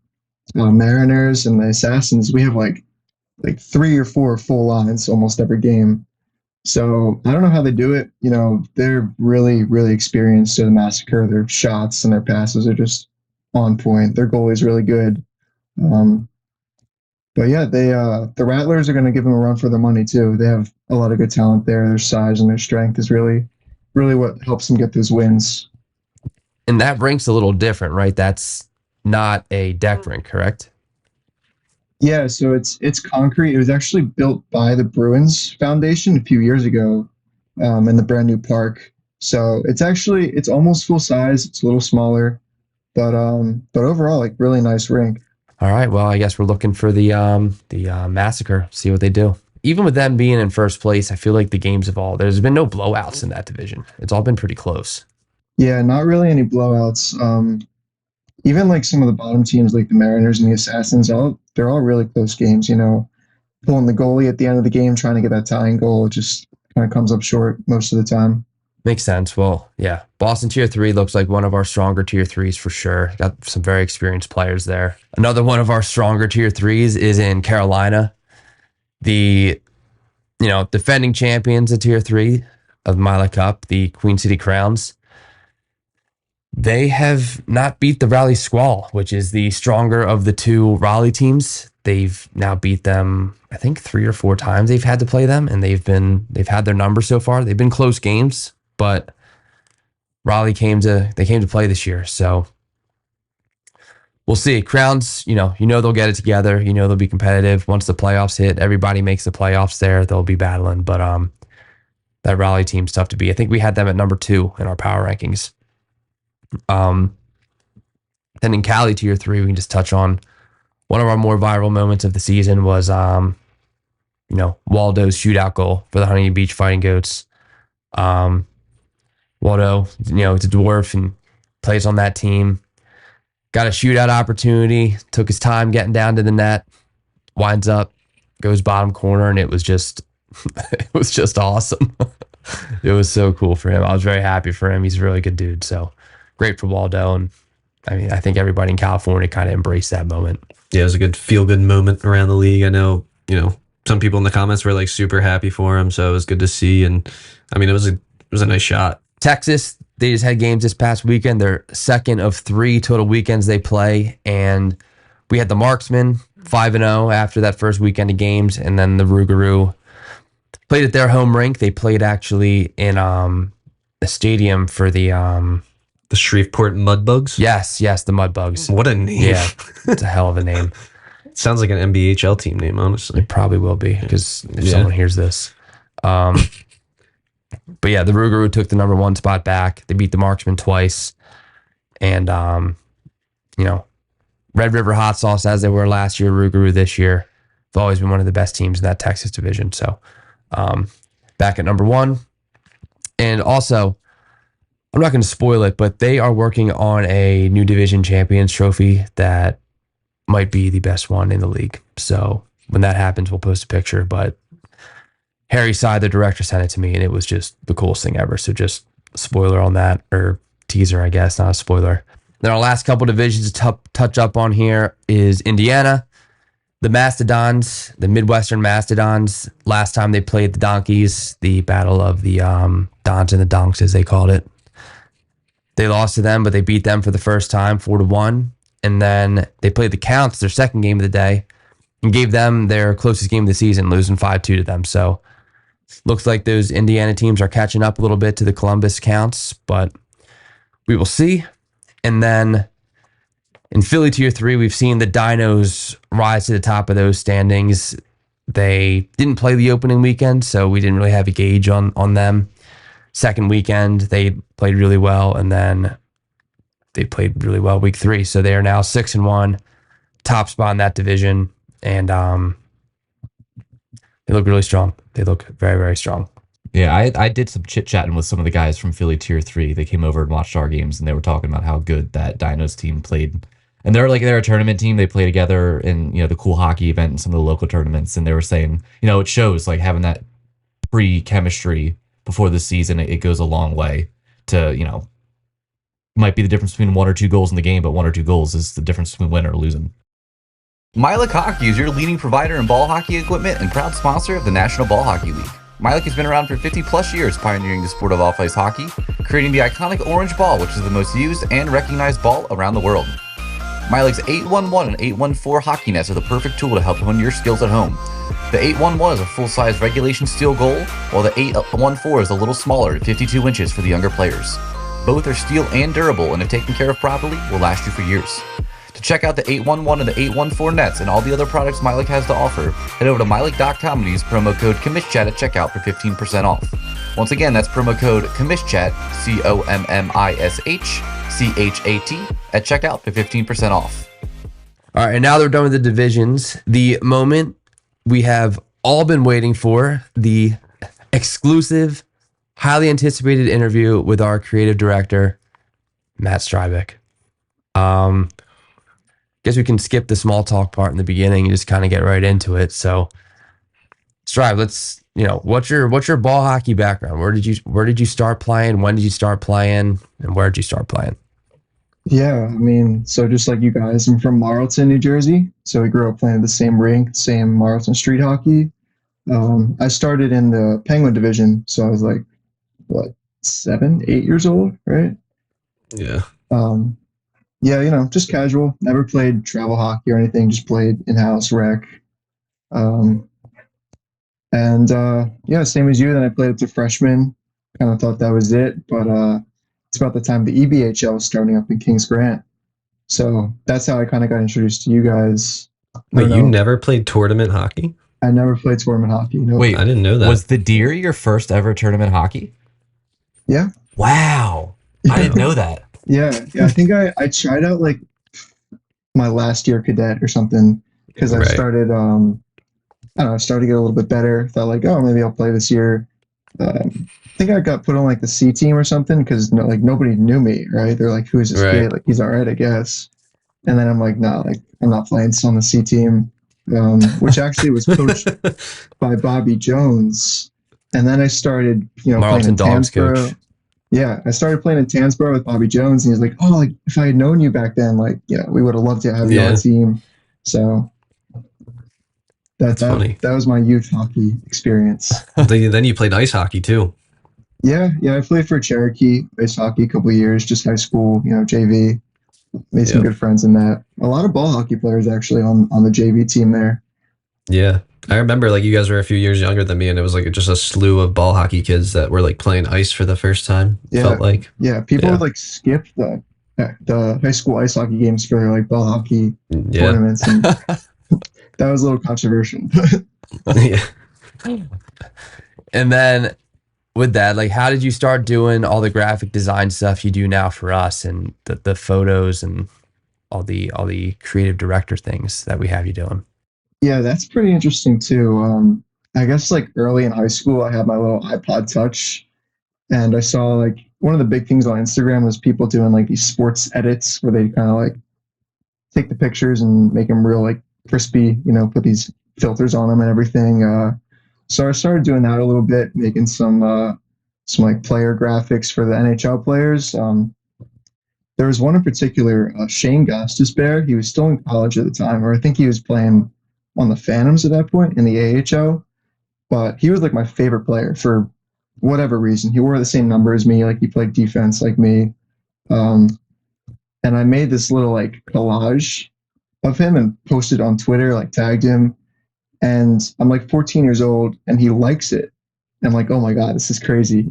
Mariners and the Assassins. We have like 3 or 4 full lines almost every game. So I don't know how they do it. They're really, really experienced to the Massacre. Their shots and their passes are just on point. Their goalie's really good. But yeah, the Rattlers are going to give them a run for their money too. They have a lot of good talent there. Their size and their strength is really, really what helps them get those wins. And that rink's a little different, right? That's not a deck rink, correct? Yeah, so it's concrete. It was actually built by the Bruins Foundation a few years ago in the brand new park. So it's almost full size. It's a little smaller, but overall, like really nice rink. All right. Well, I guess we're looking for the Massacre. See what they do. Even with them being in first place, I feel like the games have there's been no blowouts in that division. It's all been pretty close. Yeah, not really any blowouts. Even like some of the bottom teams, like the Mariners and the Assassins, they're all really close games. Pulling the goalie at the end of the game, trying to get that tying goal, just kind of comes up short most of the time. Makes sense. Well, yeah, Boston Tier 3 looks like one of our stronger Tier 3s for sure. Got some very experienced players there. Another one of our stronger Tier 3s is in Carolina. The defending champions of Tier 3 of Mila Cup, the Queen City Crowns. They have not beat the Raleigh Squall, which is the stronger of the 2 Raleigh teams. They've now beat them, I think 3 or 4 times they've had to play them, and they've had their number so far. They've been close games, but Raleigh came to play this year. So we'll see. Crowns, they'll get it together. They'll be competitive. Once the playoffs hit, everybody makes the playoffs there. They'll be battling. But That Raleigh team's tough to beat. I think we had them at number 2 in our power rankings. Then in Cali tier 3, we can just touch on one of our more viral moments of the season was, Waldo's shootout goal for the Huntington Beach Fighting Goats. Waldo, it's a dwarf and plays on that team. Got a shootout opportunity, took his time getting down to the net, winds up, goes bottom corner, and it was just awesome. It was so cool for him. I was very happy for him. He's a really good dude. So great for Waldo. And I mean, I think everybody in California kind of embraced that moment. Yeah, it was a good feel-good moment around the league. I know, some people in the comments were like super happy for him, so it was good to see. And I mean, it was a nice shot. Texas, they just had games this past weekend. They're second of 3 total weekends they play. And we had the Marksmen 5-0 after that first weekend of games. And then the Rougarou played at their home rink. They played actually in a stadium for the Shreveport Mudbugs? Yes, the Mudbugs. What a name. Yeah, it's a hell of a name. Sounds like an NBHL team name, honestly. It probably will be, because if someone hears this. But yeah, the Rougarou took the number 1 spot back. They beat the Marksmen twice. And, Red River Hot Sauce, as they were last year, Rougarou this year, have always been one of the best teams in that Texas division. So back at number 1. And also, I'm not going to spoil it, but they are working on a new division champions trophy that might be the best one in the league. So when that happens, we'll post a picture. But Harry Sy, the director, sent it to me, and it was just the coolest thing ever. So just a spoiler on that, or teaser, I guess, not a spoiler. Then our last couple divisions to touch up on here is Indiana. The Mastodons, the Midwestern Mastodons, last time they played the Donkeys, the battle of the Dons and the Donks, as they called it. They lost to them, but they beat them for the first time, 4-1. And then they played the Counts, their second game of the day, and gave them their closest game of the season, losing 5-2 to them. So looks like those Indiana teams are catching up a little bit to the Columbus Counts, but we will see. And then in Philly Tier 3, we've seen the Dinos rise to the top of those standings. They didn't play the opening weekend, so we didn't really have a gauge on them. Second weekend, they played really well, and then they played really well week 3. So they are now 6-1, top spot in that division, and they look really strong. They look very, very strong. Yeah, I did some chit-chatting with some of the guys from Philly Tier 3. They came over and watched our games, and they were talking about how good that Dinos team played. And they're a tournament team. They play together in, the cool hockey event and some of the local tournaments. And they were saying, it shows, like, having that pre-chemistry before the season, it goes a long way to, might be the difference between 1 or 2 goals in the game, but 1 or 2 goals is the difference between winning or losing. Milik Hockey is your leading provider in ball hockey equipment and proud sponsor of the National Ball Hockey League. Milik has been around for 50 plus years, pioneering the sport of off-ice hockey, creating the iconic orange ball, which is the most used and recognized ball around the world. Milik's 811 and 814 hockey nets are the perfect tool to help hone your skills at home. The 811 is a full-size regulation steel goal, while the 814 is a little smaller at 52 inches for the younger players. Both are steel and durable, and if taken care of properly, will last you for years. To check out the 811 and the 814 nets and all the other products Milik has to offer, head over to Milik.com and use promo code Commish Chat at checkout for 15% off. Once again, that's promo code Commish Chat, COMMISHCHAT, at checkout for 15% off. All right, and now they're done with the divisions. The moment we have all been waiting for, the exclusive, highly anticipated interview with our creative director, Matt Streibich. Guess we can skip the small talk part in the beginning and just kind of get right into it. So, Stribe, let's, what's your ball hockey background? Where did you start playing? When did you start playing? And where did you start playing? Yeah, so just like you guys, I'm from Marlton, New Jersey. So we grew up playing the same rink, same Marlton street hockey. I started in the Penguin division, so I was like, 7, 8 years old, right? Yeah. Yeah, just casual. Never played travel hockey or anything. Just played in-house rec. Same as you. Then I played up to freshman. Kind of thought that was it, but it's about the time the NBHL was starting up in Kings Grant. So that's how I kind of got introduced to you guys. Wait, you never played tournament hockey? I never played tournament hockey. No. Wait, I didn't know that. Was the Deer your first ever tournament hockey? Yeah. Wow. I didn't know that. Yeah. I think I tried out like my last year cadet or something because I Right. started. I don't know. I started to get a little bit better. Thought like, oh, maybe I'll play this year. I think I got put on like the C team or something because like nobody knew me. Right? They're like, who is this Right. kid? Like he's all right, I guess. And then I'm like, no, like I'm not playing. So on the C team, which actually was coached by Bobby Jones. And then I started, playing Marlton in Dogs Tansboro. coach. Yeah, I started playing in Tansboro with Bobby Jones, and he's like, "Oh, like if I had known you back then, like, we would have loved to have you on Yeah. the team." So That's funny. that was my youth hockey experience. Then you played ice hockey too. Yeah, I played for Cherokee ice hockey a couple of years, just high school, JV. Made some Yep. good friends in that. A lot of ball hockey players actually on the JV team there. Yeah. I remember like you guys were a few years younger than me, and it was like just a slew of ball hockey kids that were like playing ice for the first time. Yeah. Felt like. Yeah, people Yeah. would like skip the high school ice hockey games for their like ball hockey Yeah. tournaments, and that was a little controversial. Yeah. And then with that, like, how did you start doing all the graphic design stuff you do now for us, and the photos and all the creative director things that we have you doing? Yeah, that's pretty interesting too. I guess like early in high school, I had my little iPod Touch, and I saw like one of the big things on Instagram was people doing like these sports edits where they kind of like take the pictures and make them real like crispy, put these filters on them and everything. So I started doing that a little bit, making some like player graphics for the NHL players. There was one in particular, Shane Gostisbehere. He was still in college at the time, or I think he was playing on the Phantoms at that point in the AHL. But he was like my favorite player for whatever reason. He wore the same number as me, like he played defense like me. And I made this little like collage of him and posted on Twitter, like tagged him. And I'm like 14 years old and he likes it. I'm like, oh my God, this is crazy.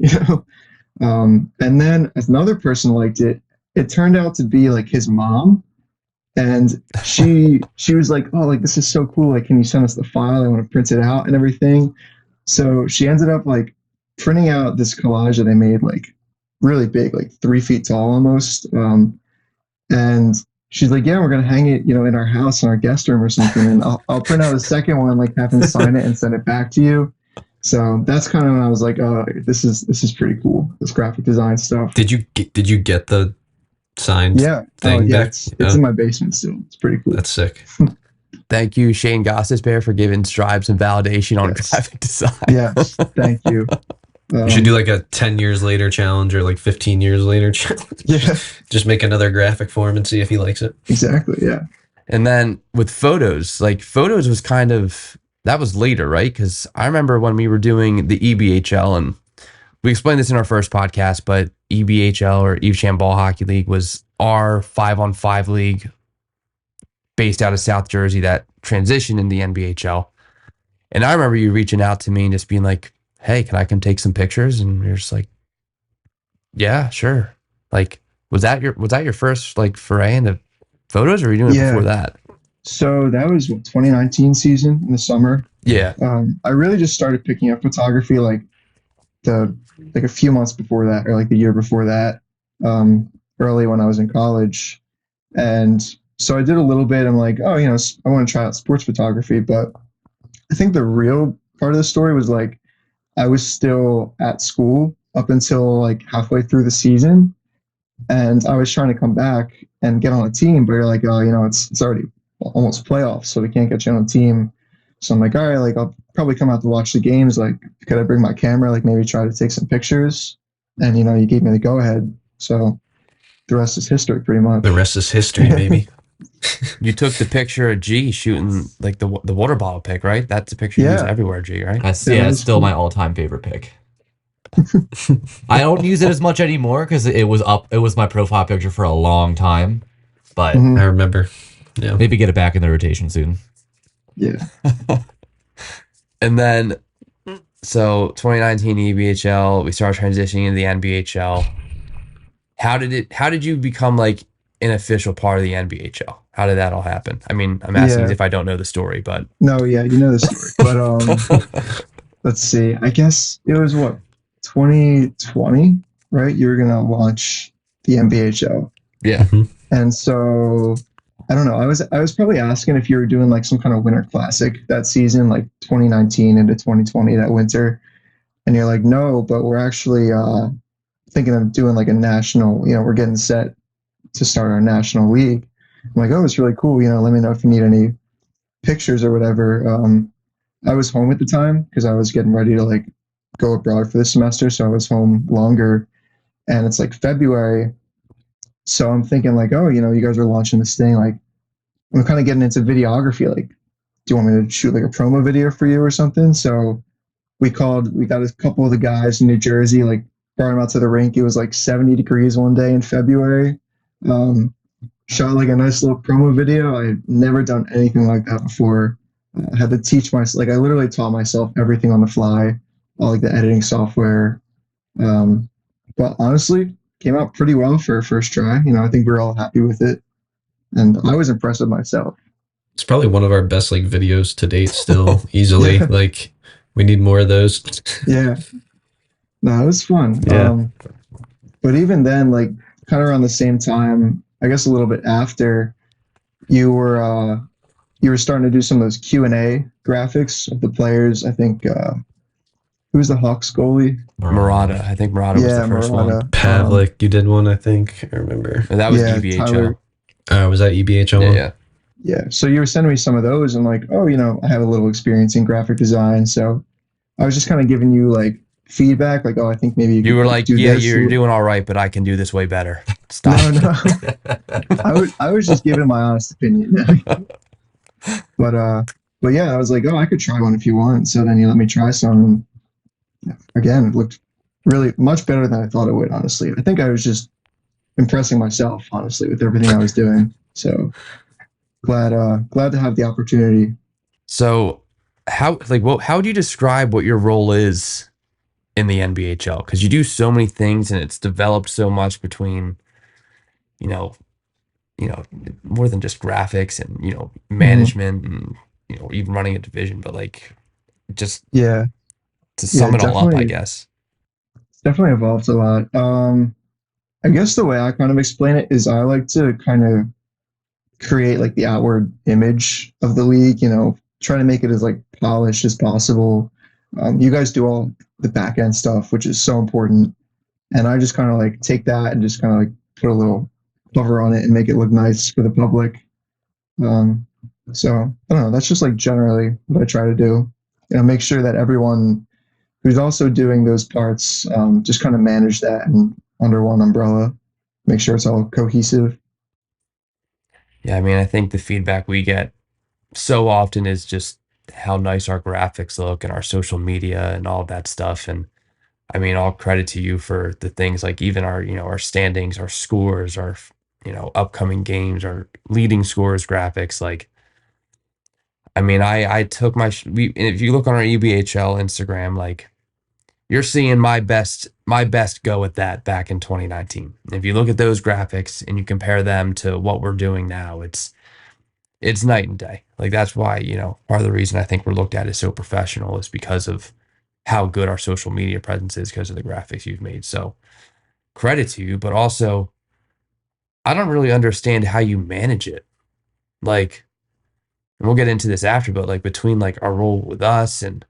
And then another person liked it. It turned out to be like his mom. And she was like, oh, like this is so cool. Like, can you send us the file? I want to print it out and everything. So she ended up like printing out this collage that I made like really big, like 3 feet tall almost. And she's like, yeah, we're going to hang it, in our house in our guest room or something. And I'll print out a second one, like have him sign it and send it back to you. So that's kind of when I was like, oh, this is pretty cool. This graphic design stuff. Did you get the signed thing back? It's in my basement still. It's pretty cool. That's sick. Thank you, Shane Gostisbehere, for giving Stribe some validation on Yes. graphic design. Yes, thank you. You should do like a 10 years later challenge or like 15 years later challenge. Yeah, Just make another graphic for him and see if he likes it. exactly. Yeah. And then with photos, like photos was kind of, that was later, right? Because I remember when we were doing the EBHL, and we explained this in our first podcast, but EBHL or Evesham Ball Hockey League was our 5-on-5 league based out of South Jersey that transitioned in the NBHL. And I remember you reaching out to me and just being like, hey, can I come take some pictures? And you're just like, yeah, sure. Like, was that your first like foray into photos, or were you doing it Yeah. before that? So that was 2019 season in the summer. Yeah. I really just started picking up photography like a few months before that, or like the year before that, early when I was in college. And so I did a little bit. I'm like, oh, I want to try out sports photography. But I think the real part of the story was like, I was still at school up until like halfway through the season. And I was trying to come back and get on a team, but you're like, oh, it's already almost playoffs, so we can't get you on a team. So I'm like, all right, like I'll probably come out to watch the games. Like, could I bring my camera? Like maybe try to take some pictures. And you gave me the go ahead. So the rest is history, pretty much. The rest is history, baby. You took the picture of G shooting like the water bottle pic, right? That's a picture you use Yeah. everywhere, G, right? That's Yeah, it's that's still cool. my all-time favorite pick. I don't use it as much anymore because it was my profile picture for a long time, but Mhm. I remember. Yeah. maybe get it back in the rotation soon. Yeah. And then, so 2019 EBHL, we started transitioning into the NBHL. How did you become like an official part of the NBHL? How did that all happen? I mean, I'm asking Yeah. as if I don't know the story, but No, yeah, you know the story. But let's see. I guess it was what 2020, right? You were gonna launch the NBHL, yeah. and so I don't know. I was probably asking if you were doing like some kind of winter classic that season, like 2019 into 2020 that winter, and you're like, no, but we're actually thinking of doing like a national. You know, we're getting set to start our national league. I'm like, oh, it's really cool. You know, let me know if you need any pictures or whatever. I was home at the time because I was getting ready to like go abroad for the semester, so I was home longer. And it's like February, so I'm thinking like, oh, you know, you guys are launching this thing. Like, I'm kind of getting into videography. Like, do you want me to shoot like a promo video for you or something? So we got a couple of the guys in New Jersey, like brought them out to the rink. It was like 70 degrees one day in February. Shot like a nice little promo video. I had never done anything like that before. I had to teach myself, like I literally taught myself everything on the fly, all like the editing software. But honestly, came out pretty well for a first try. You know, I think we're all happy with it. And I was impressed with myself. It's probably one of our best like videos to date still, easily. Yeah. Like we need more of those. Yeah. No, it was fun. Yeah. But even then, like kind of around the same time, I guess a little bit after, you were starting to do some of those Q&A graphics of the players. I think who was the Hawks goalie? Murata. I think Murata was the first one. Pavlik, you did one, I think. I remember. And that was Yeah, EBHL. Tyler. Was that EBHL Yeah, one? yeah. Yeah. So you were sending me some of those, and like, oh, you know, I have a little experience in graphic design, so I was just kind of giving you like feedback, like, oh, I think maybe You were could like, do yeah, this. you're doing all right, but I can do this way better. Stop. No. I was just giving my honest opinion. But yeah, I was like, oh, I could try one if you want. So then you let me try some. And again, it looked really much better than I thought it would, honestly. I think I was just impressing myself, honestly, with everything I was doing. So glad to have the opportunity. So how do you describe what your role is in the NBHL? Because you do so many things and it's developed so much between, you know, more than just graphics and, you know, management and, you know, even running a division, but like just Yeah. to sum it all up, I definitely. guess. It's definitely evolved a lot. I guess the way I kind of explain it is I like to kind of create like the outward image of the league, you know, try to make it as like polished as possible. You guys do all the back end stuff, which is so important. And I just kind of like take that and just kind of like put a little cover on it and make it look nice for the public. So I don't know, that's just like generally what I try to do. You know, make sure that everyone who's also doing those parts just kind of manage that and under one umbrella, make sure it's all cohesive. Yeah, I mean, I think the feedback we get so often is just how nice our graphics look and our social media and all that stuff. And I mean, all credit to you for the things like even our, you know, our standings, our scores, our, you know, upcoming games, our leading scores graphics. Like, I mean, I took if you look on our EBHL Instagram, like you're seeing my best go at that back in 2019. If you look at those graphics and you compare them to what we're doing now, it's night and day. Like that's why, you know, part of the reason I think we're looked at as so professional is because of how good our social media presence is because of the graphics you've made. So credit to you, but also I don't really understand how you manage it. Like, and we'll get into this after, but like between like our role with us and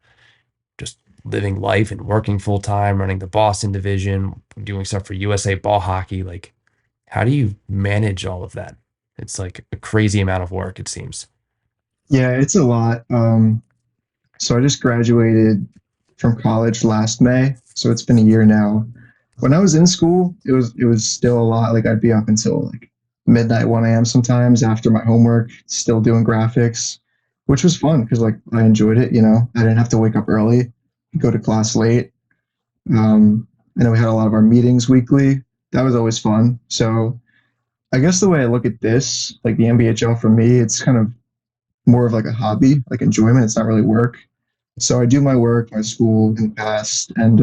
just living life and working full time, running the Boston division, doing stuff for USA ball hockey, like how do you manage all of that? It's like a crazy amount of work, it seems. Yeah, it's a lot. So I just graduated from college last May, so it's been a year now. When I was in school, it was still a lot. Like I'd be up until like midnight, 1 a.m. sometimes after my homework, still doing graphics, which was fun because like I enjoyed it. You know, I didn't have to wake up early, go to class late. I know we had a lot of our meetings weekly. That was always fun. So I guess the way I look at this, like the NBHL for me, it's kind of more of like a hobby, like enjoyment. It's not really work. So I do my work, my school in the past, and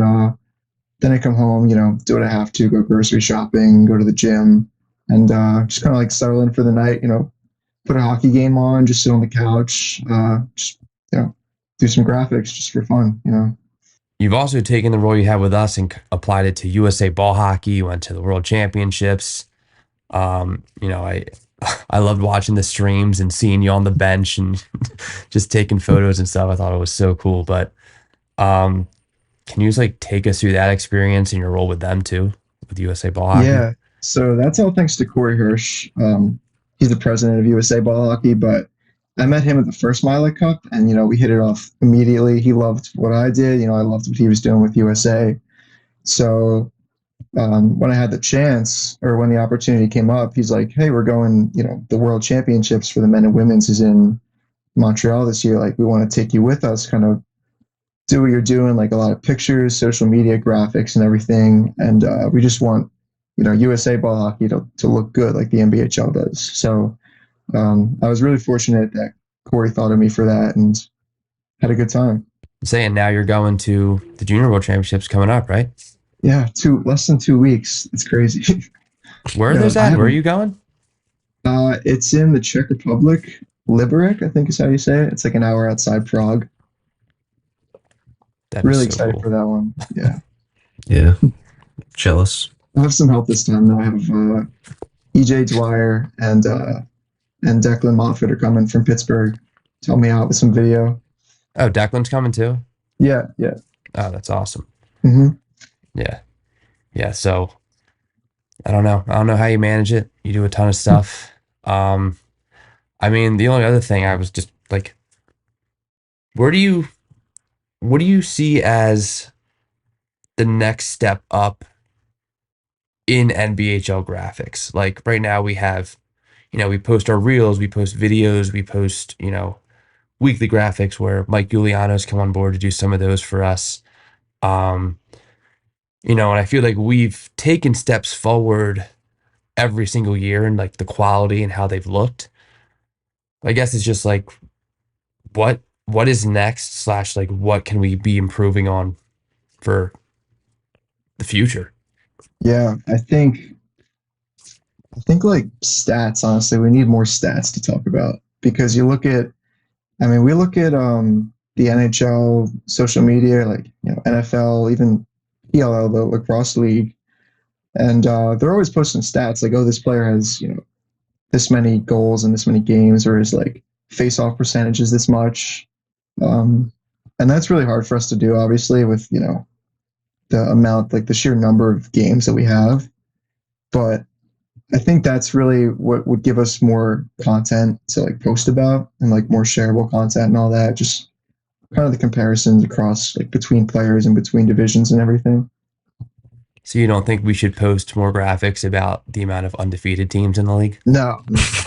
then I come home, you know, do what I have to, go grocery shopping, go to the gym, and just kind of like settle in for the night, you know, put a hockey game on, just sit on the couch, just do some graphics just for fun. You've also taken the role you had with us and applied it to USA Ball Hockey. You went to the World Championships. I loved watching the streams and seeing you on the bench and just taking photos and stuff. I thought it was so cool. But can you just like take us through that experience and your role with them too, with USA Ball Hockey? Yeah. So that's all thanks to Corey Hirsch. He's the president of USA Ball Hockey, but I met him at the first Miley Cup, and we hit it off immediately. He loved what I did. I loved what he was doing with USA. So when I had the chance, or when the opportunity came up, he's like, "Hey, we're going. The World Championships for the men and women's is in Montreal this year. Like, we want to take you with us. Kind of do what you're doing, like a lot of pictures, social media, graphics, and everything. And we just want USA Ball Hockey to look good, like the NBHL does." So I was really fortunate that Corey thought of me for that and had a good time. Saying now you're going to the Junior World Championships coming up, right? Yeah, less than 2 weeks. It's crazy. Where are those at? Where are you going? It's in the Czech Republic, Liberec, I think is how you say it. It's like an hour outside Prague. Really excited for that one. Yeah. Yeah. Jealous. I have some help this time though. I have EJ Dwyer and Declan Moffat are coming from Pittsburgh to help me out with some video. Oh, Declan's coming too? Yeah. Oh, that's awesome. Mm-hmm. Yeah. So I don't know how you manage it. You do a ton of stuff. I mean, the only other thing I was just like, what do you see as the next step up in NBHL graphics? Like right now we have, we post our reels, we post videos, we post, weekly graphics where Mike Giuliano's come on board to do some of those for us. And I feel like we've taken steps forward every single year in like the quality and how they've looked. I guess it's just like, what is next / like, what can we be improving on for the future? Yeah, I think like stats, honestly, we need more stats to talk about, because we look at the NHL social media, like, NFL, even PLL, the lacrosse league, and they're always posting stats like, oh, this player has, this many goals in this many games, or his like face-off percentages this much. And that's really hard for us to do, obviously, with, the amount, like the sheer number of games that we have. But I think that's really what would give us more content to like post about, and like more shareable content and all that. Just kind of the comparisons across, like, between players and between divisions and everything. So you don't think we should post more graphics about the amount of undefeated teams in the league? No,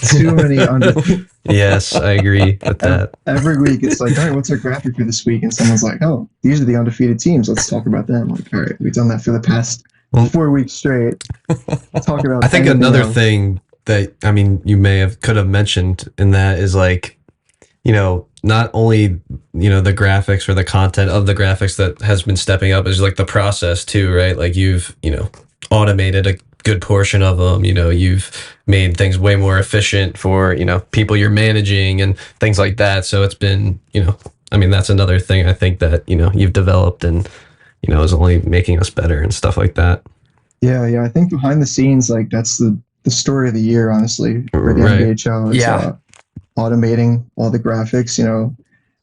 too many undefeated. Yes, I agree with that. Every week it's like, all right, what's our graphic for this week? And someone's like, oh, these are the undefeated teams. Let's talk about them. Like, all right, we've done that for the past 4 weeks straight. Talk about. I think another thing that, could have mentioned in that is like, not only, the graphics or the content of the graphics that has been stepping up, is like the process too, right? Like you've, automated a good portion of them, you've made things way more efficient for, people you're managing and things like that. So it's been, that's another thing I think that, you've developed and, is only making us better and stuff like that. Yeah. I think behind the scenes, like, that's the story of the year, honestly, for the NBHL. It's, automating all the graphics.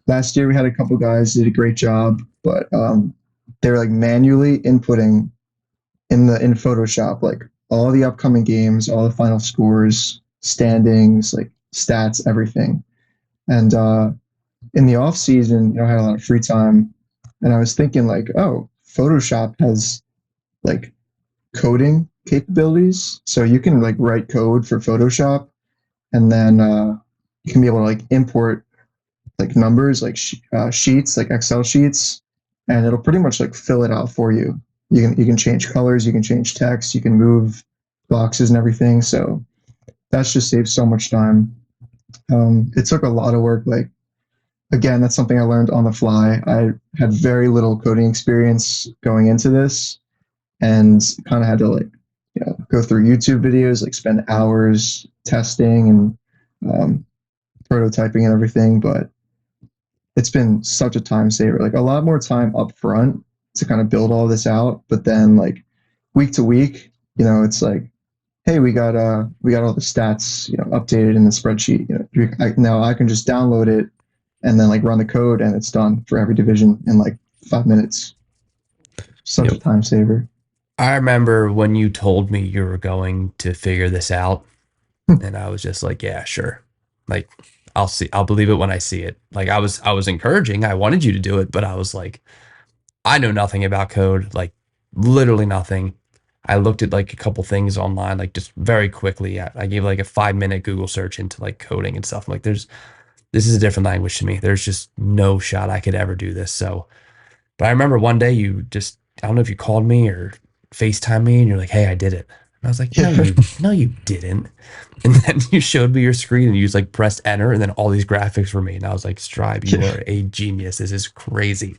Last year we had a couple guys did a great job, but they were like manually inputting in Photoshop, like all the upcoming games, all the final scores, standings, like stats, everything. And in the off season, I had a lot of free time, and I was thinking like, oh, Photoshop has like coding capabilities, so you can like write code for Photoshop, and then you can be able to like import like numbers, like sheets, like Excel sheets, and it'll pretty much like fill it out for you. You can change colors, you can change text, you can move boxes and everything. So that's just saved so much time. It took a lot of work. Like, again, that's something I learned on the fly. I had very little coding experience going into this, and kind of had to like, go through YouTube videos, like spend hours testing and prototyping and everything, but it's been such a time saver. Like a lot more time up front to kind of build all this out, but then like week to week, it's like, hey, we got all the stats, updated in the spreadsheet. Now I can just download it and then like run the code, and it's done for every division in like 5 minutes. Such a time saver. I remember when you told me you were going to figure this out, and I was just like, yeah, sure. Like, I'll believe it when I see it. Like, I was encouraging. I wanted you to do it, but I was like, I know nothing about code, like literally nothing. I looked at like a couple things online, like just very quickly. I gave like a 5-minute Google search into like coding and stuff. I'm like, this is a different language to me. There's just no shot I could ever do this. So, but I remember one day I don't know if you called me or FaceTime me, and you're like, hey, I did it. And I was like, no, you didn't. And then you showed me your screen, and you just like pressed enter, and then all these graphics were made. And I was like, Stribe, you are a genius. This is crazy.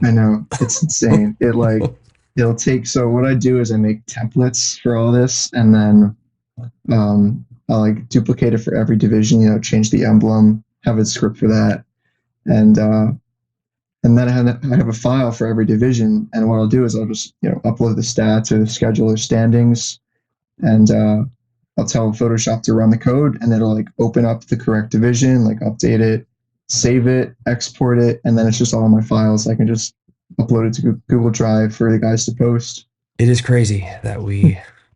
I know, it's insane. It'll take, so what I do is I make templates for all this, and then I'll like duplicate it for every division, change the emblem, have a script for that. And then I have a file for every division, and what I'll do is I'll just upload the stats or the schedule or standings, and I'll tell Photoshop to run the code, and it'll like open up the correct division, like update it, save it, export it, and then it's just all in my files. I can just upload it to Google Drive for the guys to post. It is crazy that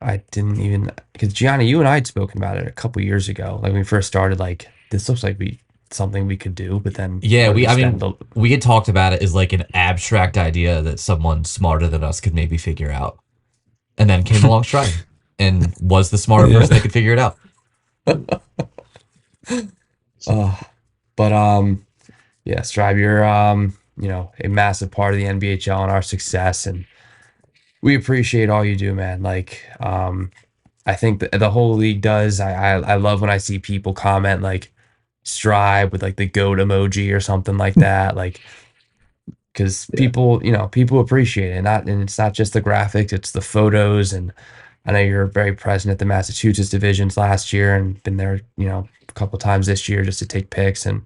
I didn't even, because Gianni, you and I had spoken about it a couple years ago. Like when we first started, like this looks like something we could do, but then we had talked about it as like an abstract idea that someone smarter than us could maybe figure out, and then came along Stribe and was the smarter person that could figure it out. Stribe, you're a massive part of the NBHL and our success, and we appreciate all you do, man. Like I think the whole league does. I love when I see people comment like Stribe with like the goat emoji or something like that, like because people appreciate it, and it's not just the graphics, it's the photos. And I know you're very present at the Massachusetts divisions last year and been there a couple of times this year just to take pics, and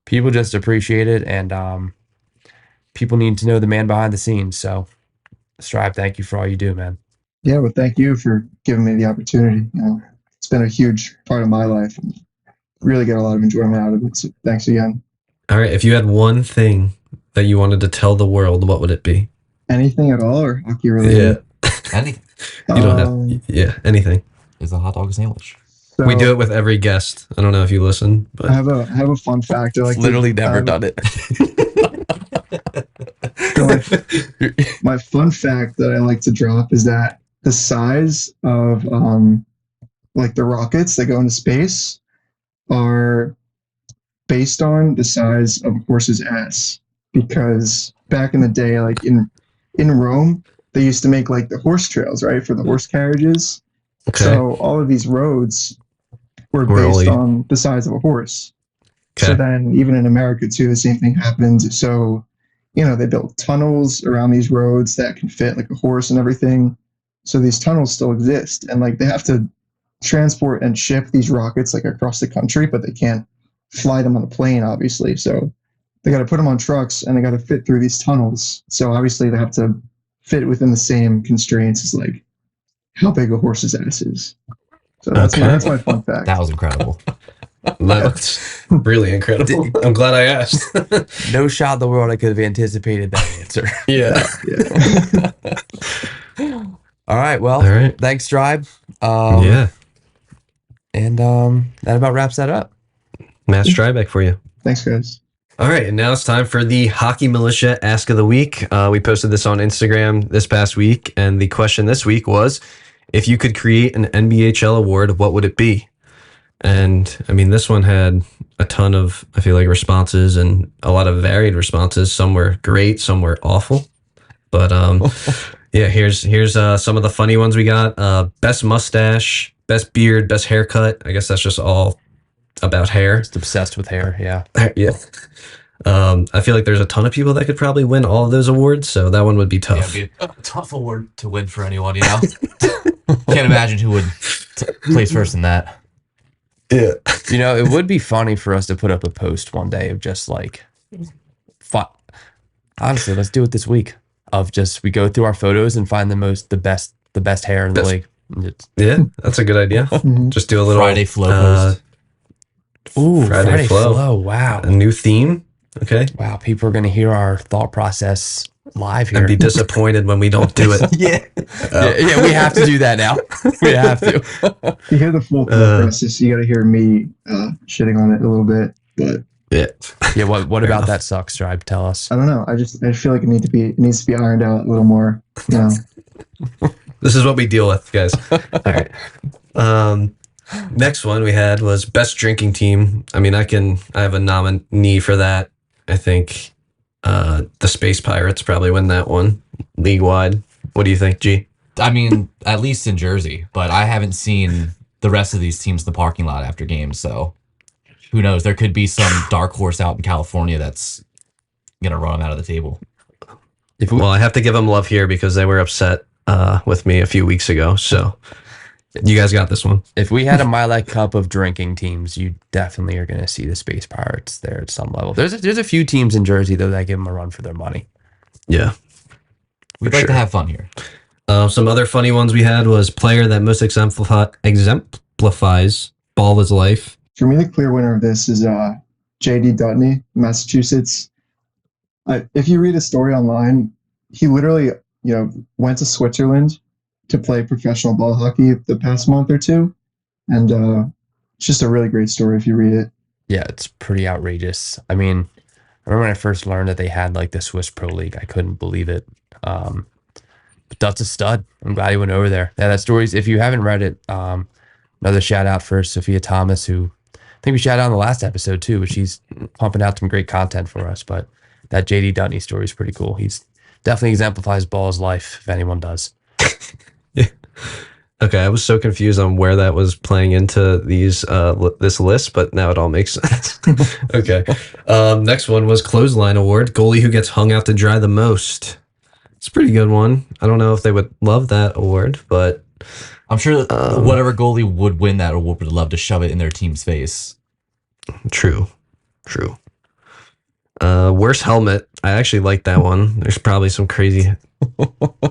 people just appreciate it, and people need to know the man behind the scenes. So Stribe, thank you for all you do, man. Yeah, well, thank you for giving me the opportunity. It's been a huge part of my life. Really get a lot of enjoyment out of it. So thanks again. All right. If you had one thing that you wanted to tell the world, what would it be? Anything at all, or hockey related? Yeah. Anything. You don't have, anything. Is a hot dog sandwich. So, we do it with every guest. I don't know if you listen, but I have a fun fact. I like literally never done it. So my fun fact that I like to drop is that the size of like the rockets that go into space are based on the size of a horse's ass, because back in the day, like in Rome, they used to make like the horse trails, right, for the horse carriages. Okay. So all of these roads were based on the size of a horse. Okay. So then even in America too, the same thing happened. So, they built tunnels around these roads that can fit like a horse and everything. So these tunnels still exist, and like they have to transport and ship these rockets like across the country, but they can't fly them on a plane, obviously. So they got to put them on trucks, and they got to fit through these tunnels. So obviously they have to fit within the same constraints as like how big a horse's ass is. So that's my fun fact. That was incredible. That's really incredible. I'm glad I asked. No shot in the world I could have anticipated that answer. Yeah. All right. Well, thanks, Stribe. And that about wraps that up. Matt Streibich for you. Thanks, guys. All right, and now it's time for the Hockey Militia Ask of the Week. We posted this on Instagram this past week, and the question this week was, if you could create an NBHL award, what would it be? And I mean, this one had a ton of, I feel like, responses, and a lot of varied responses. Some were great, some were awful. But here's some of the funny ones we got. Best mustache, best beard, best haircut. I guess that's just all about hair. Just obsessed with hair, yeah. Yeah. I feel like there's a ton of people that could probably win all of those awards, so that one would be tough. Yeah, it'd be a tough award to win for anyone, Can't imagine who would place first in that. Yeah. You know, it would be funny for us to put up a post one day of just like, honestly, let's do it this week. Of just we go through our photos and find the best hair in the league. Yeah, that's a good idea. Mhm. Just do a little Friday flow post. Ooh, Friday flow. Wow. A new theme. Okay. Wow, people are going to hear our thought process live here. And be disappointed when we don't do it. Yeah. Yeah, we have to do that now. We have to. You hear the full process. You got to hear me shitting on it a little bit, but Yeah. Yeah, what Fair about enough. that sucks, Stribe? Tell us. I don't know. I feel like it needs to be ironed out a little more. You know. This is what we deal with, guys. All right. Next one we had was best drinking team. I mean, I have a nominee for that. I think the Space Pirates probably win that one league wide. What do you think, G? I mean, at least in Jersey, but I haven't seen the rest of these teams in the parking lot after games, so who knows? There could be some dark horse out in California that's gonna run them out of the table. Well, I have to give them love here because they were upset with me a few weeks ago. So you guys got this one. If we had a Milek Cup of drinking teams, you definitely are going to see the Space Pirates there at some level. There's a few teams in Jersey, though, that give them a run for their money. Yeah. We'd For like sure. to have fun here. Some other funny ones we had was player that most exemplifies ball of his life. For me, the clear winner of this is J.D. Dutney, Massachusetts. If you read a story online, he literally, went to Switzerland to play professional ball hockey the past month or two, and it's just a really great story if you read it. Yeah, it's pretty outrageous. I mean, I remember when I first learned that they had like the Swiss Pro League. I couldn't believe it. But that's a stud. I'm glad he went over there. Yeah, that story's, if you haven't read it, another shout out for Sophia Thomas, who I think we shouted out in the last episode too, but she's pumping out some great content for us. But that JD Dutney story is pretty cool. He's definitely exemplifies ball's life, if anyone does. Okay, I was so confused on where that was playing into these this list, but now it all makes sense. Okay. Next one was Clothesline Award, goalie who gets hung out to dry the most. It's a pretty good one. I don't know if they would love that award, but I'm sure whatever goalie would win that award would love to shove it in their team's face. True. Worst helmet. I actually like that one. There's probably some crazy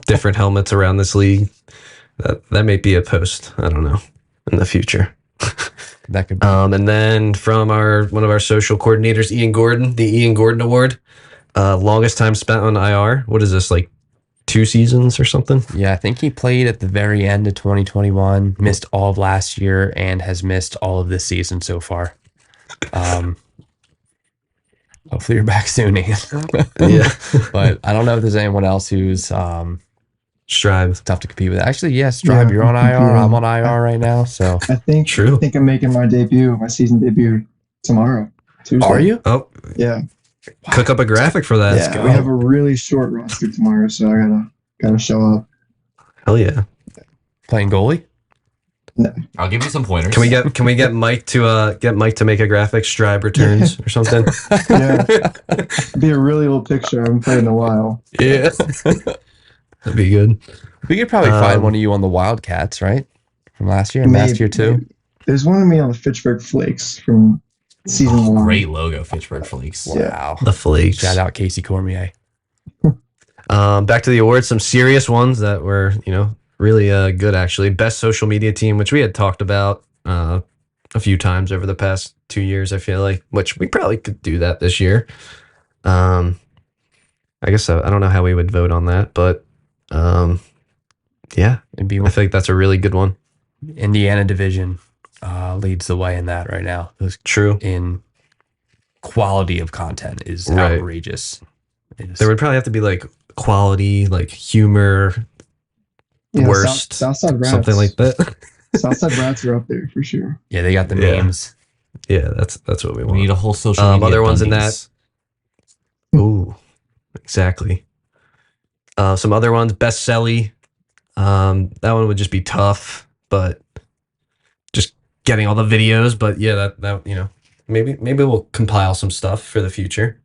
different helmets around this league. That may be a post. I don't know in the future. That could be. And then from one of our social coordinators, Ian Gordon, the Ian Gordon Award, longest time spent on IR. What is this, like 2 seasons or something? Yeah, I think he played at the very end of 2021, missed all of last year, and has missed all of this season so far. Hopefully you're back soon, Ian. Yeah. But I don't know if there's anyone else who's Stribe. tough to compete with. Actually, yes, Stribe, Yeah, you're on IR. competing. I'm on IR right now. So I think I'm making my season debut tomorrow, Tuesday. are you? Oh, Yeah. cook up a graphic for that. Yeah, we have a really short roster tomorrow, so I gotta show up. Hell yeah. Playing goalie? I'll give you some pointers. Can we get Mike to make a graphic? Stribe returns or something? Yeah, be a really little picture. I haven't played in a while. Yeah. That'd be good. We could probably find one of you on the Wildcats, right? From last year and last year too. Maybe. There's one of me on the Fitchburg Flakes from season 1. Great logo, Fitchburg Flakes. Yeah. Wow. The Flakes. Shout out Casey Cormier. Back to the awards, some serious ones that were, really good actually. Best social media team, which we had talked about a few times over the past 2 years, I feel like, which we probably could do that this year. I guess I don't know how we would vote on that, but yeah, It'd be I think that's a really good one. Indiana division leads the way in that right now. Those True. in quality of content is Right. outrageous. There would probably have to be like quality, like humor, Yeah, worst, Southside Rats. something like that. Southside Rats are up there for sure. Yeah, they got the Yeah. memes. Yeah, that's what we We want. need a whole social media. Other ones in Dundies. Ooh, exactly. Some other ones, best Selly. That one would just be tough, but just getting all the videos. But yeah, that maybe we'll compile some stuff for the future.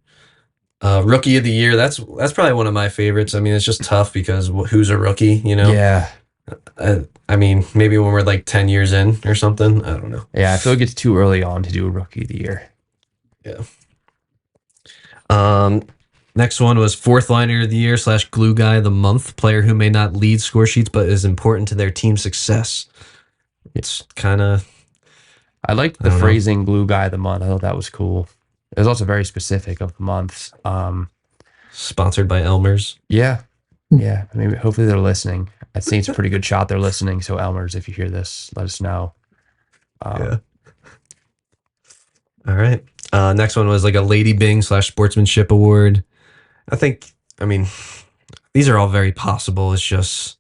Rookie of the year. That's probably one of my favorites. I mean, it's just tough because who's a rookie? Yeah. I mean, maybe when we're like 10 years in or something. I don't know. Yeah, I feel like it's too early on to do a rookie of the year. Yeah. Next one was fourth liner of the year / glue guy of the month, player who may not lead score sheets but is important to their team's success. It's kind of. I liked the phrasing glue guy of the month. I thought that was cool. It was also very specific of the months. Sponsored by Elmer's. Yeah. Yeah. Maybe hopefully they're listening. I think it's a pretty good shot they're listening. So Elmer's, if you hear this, let us know. Yeah. All right. Next one was like a Lady Bing / sportsmanship award. I mean, these are all very possible. It's just,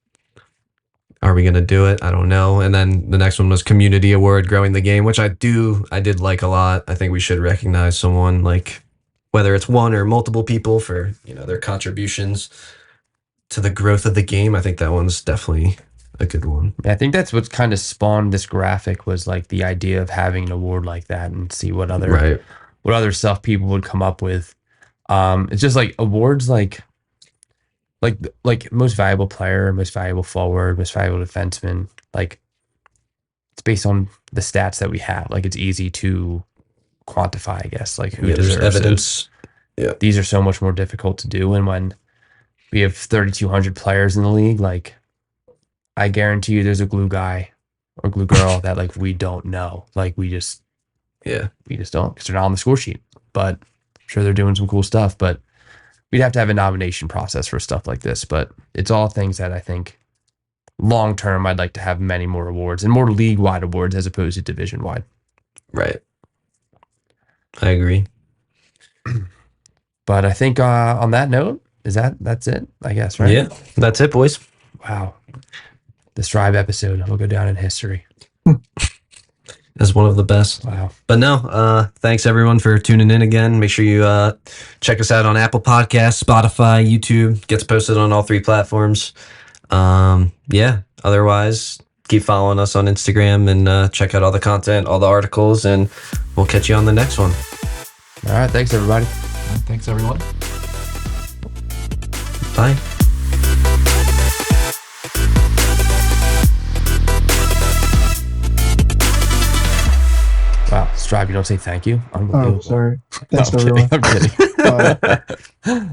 are we going to do it? I don't know. And then the next one was community award, growing the game, which I did like a lot. I think we should recognize someone, like whether it's one or multiple people for, their contributions to the growth of the game. I think that one's definitely a good one. Yeah, I think that's what kind of spawned this graphic, was like the idea of having an award like that and see what other stuff people would come up with. It's just like awards like most valuable player, most valuable forward, most valuable defenseman. Like, it's based on the stats that we have. Like, it's easy to quantify, I guess, like who deserves evidence. Yeah. These are so much more difficult to do. And when we have 3,200 players in the league, like, I guarantee you there's a glue guy or glue girl that like we don't know. Like, we just don't, because they're not on the score sheet. But I'm sure they're doing some cool stuff. But we'd have to have a nomination process for stuff like this. But it's all things that I think long term I'd like to have many more awards and more league wide awards as opposed to division wide. Right. I agree. But I think on that note, that's it, I guess, right? Yeah, that's it, boys. Wow. The Stribe episode will go down in history as one of the best. Wow. But no, thanks everyone for tuning in again. Make sure you check us out on Apple Podcasts, Spotify, YouTube. Gets posted on all 3 platforms. Yeah. Otherwise, keep following us on Instagram and check out all the content, all the articles, and we'll catch you on the next one. All right. Thanks, everybody. Thanks, everyone. Bye. Wow, Stribe, you don't say thank you? Unbelievable. Oh, sorry. Thanks, No, everyone. I'm kidding. Bye.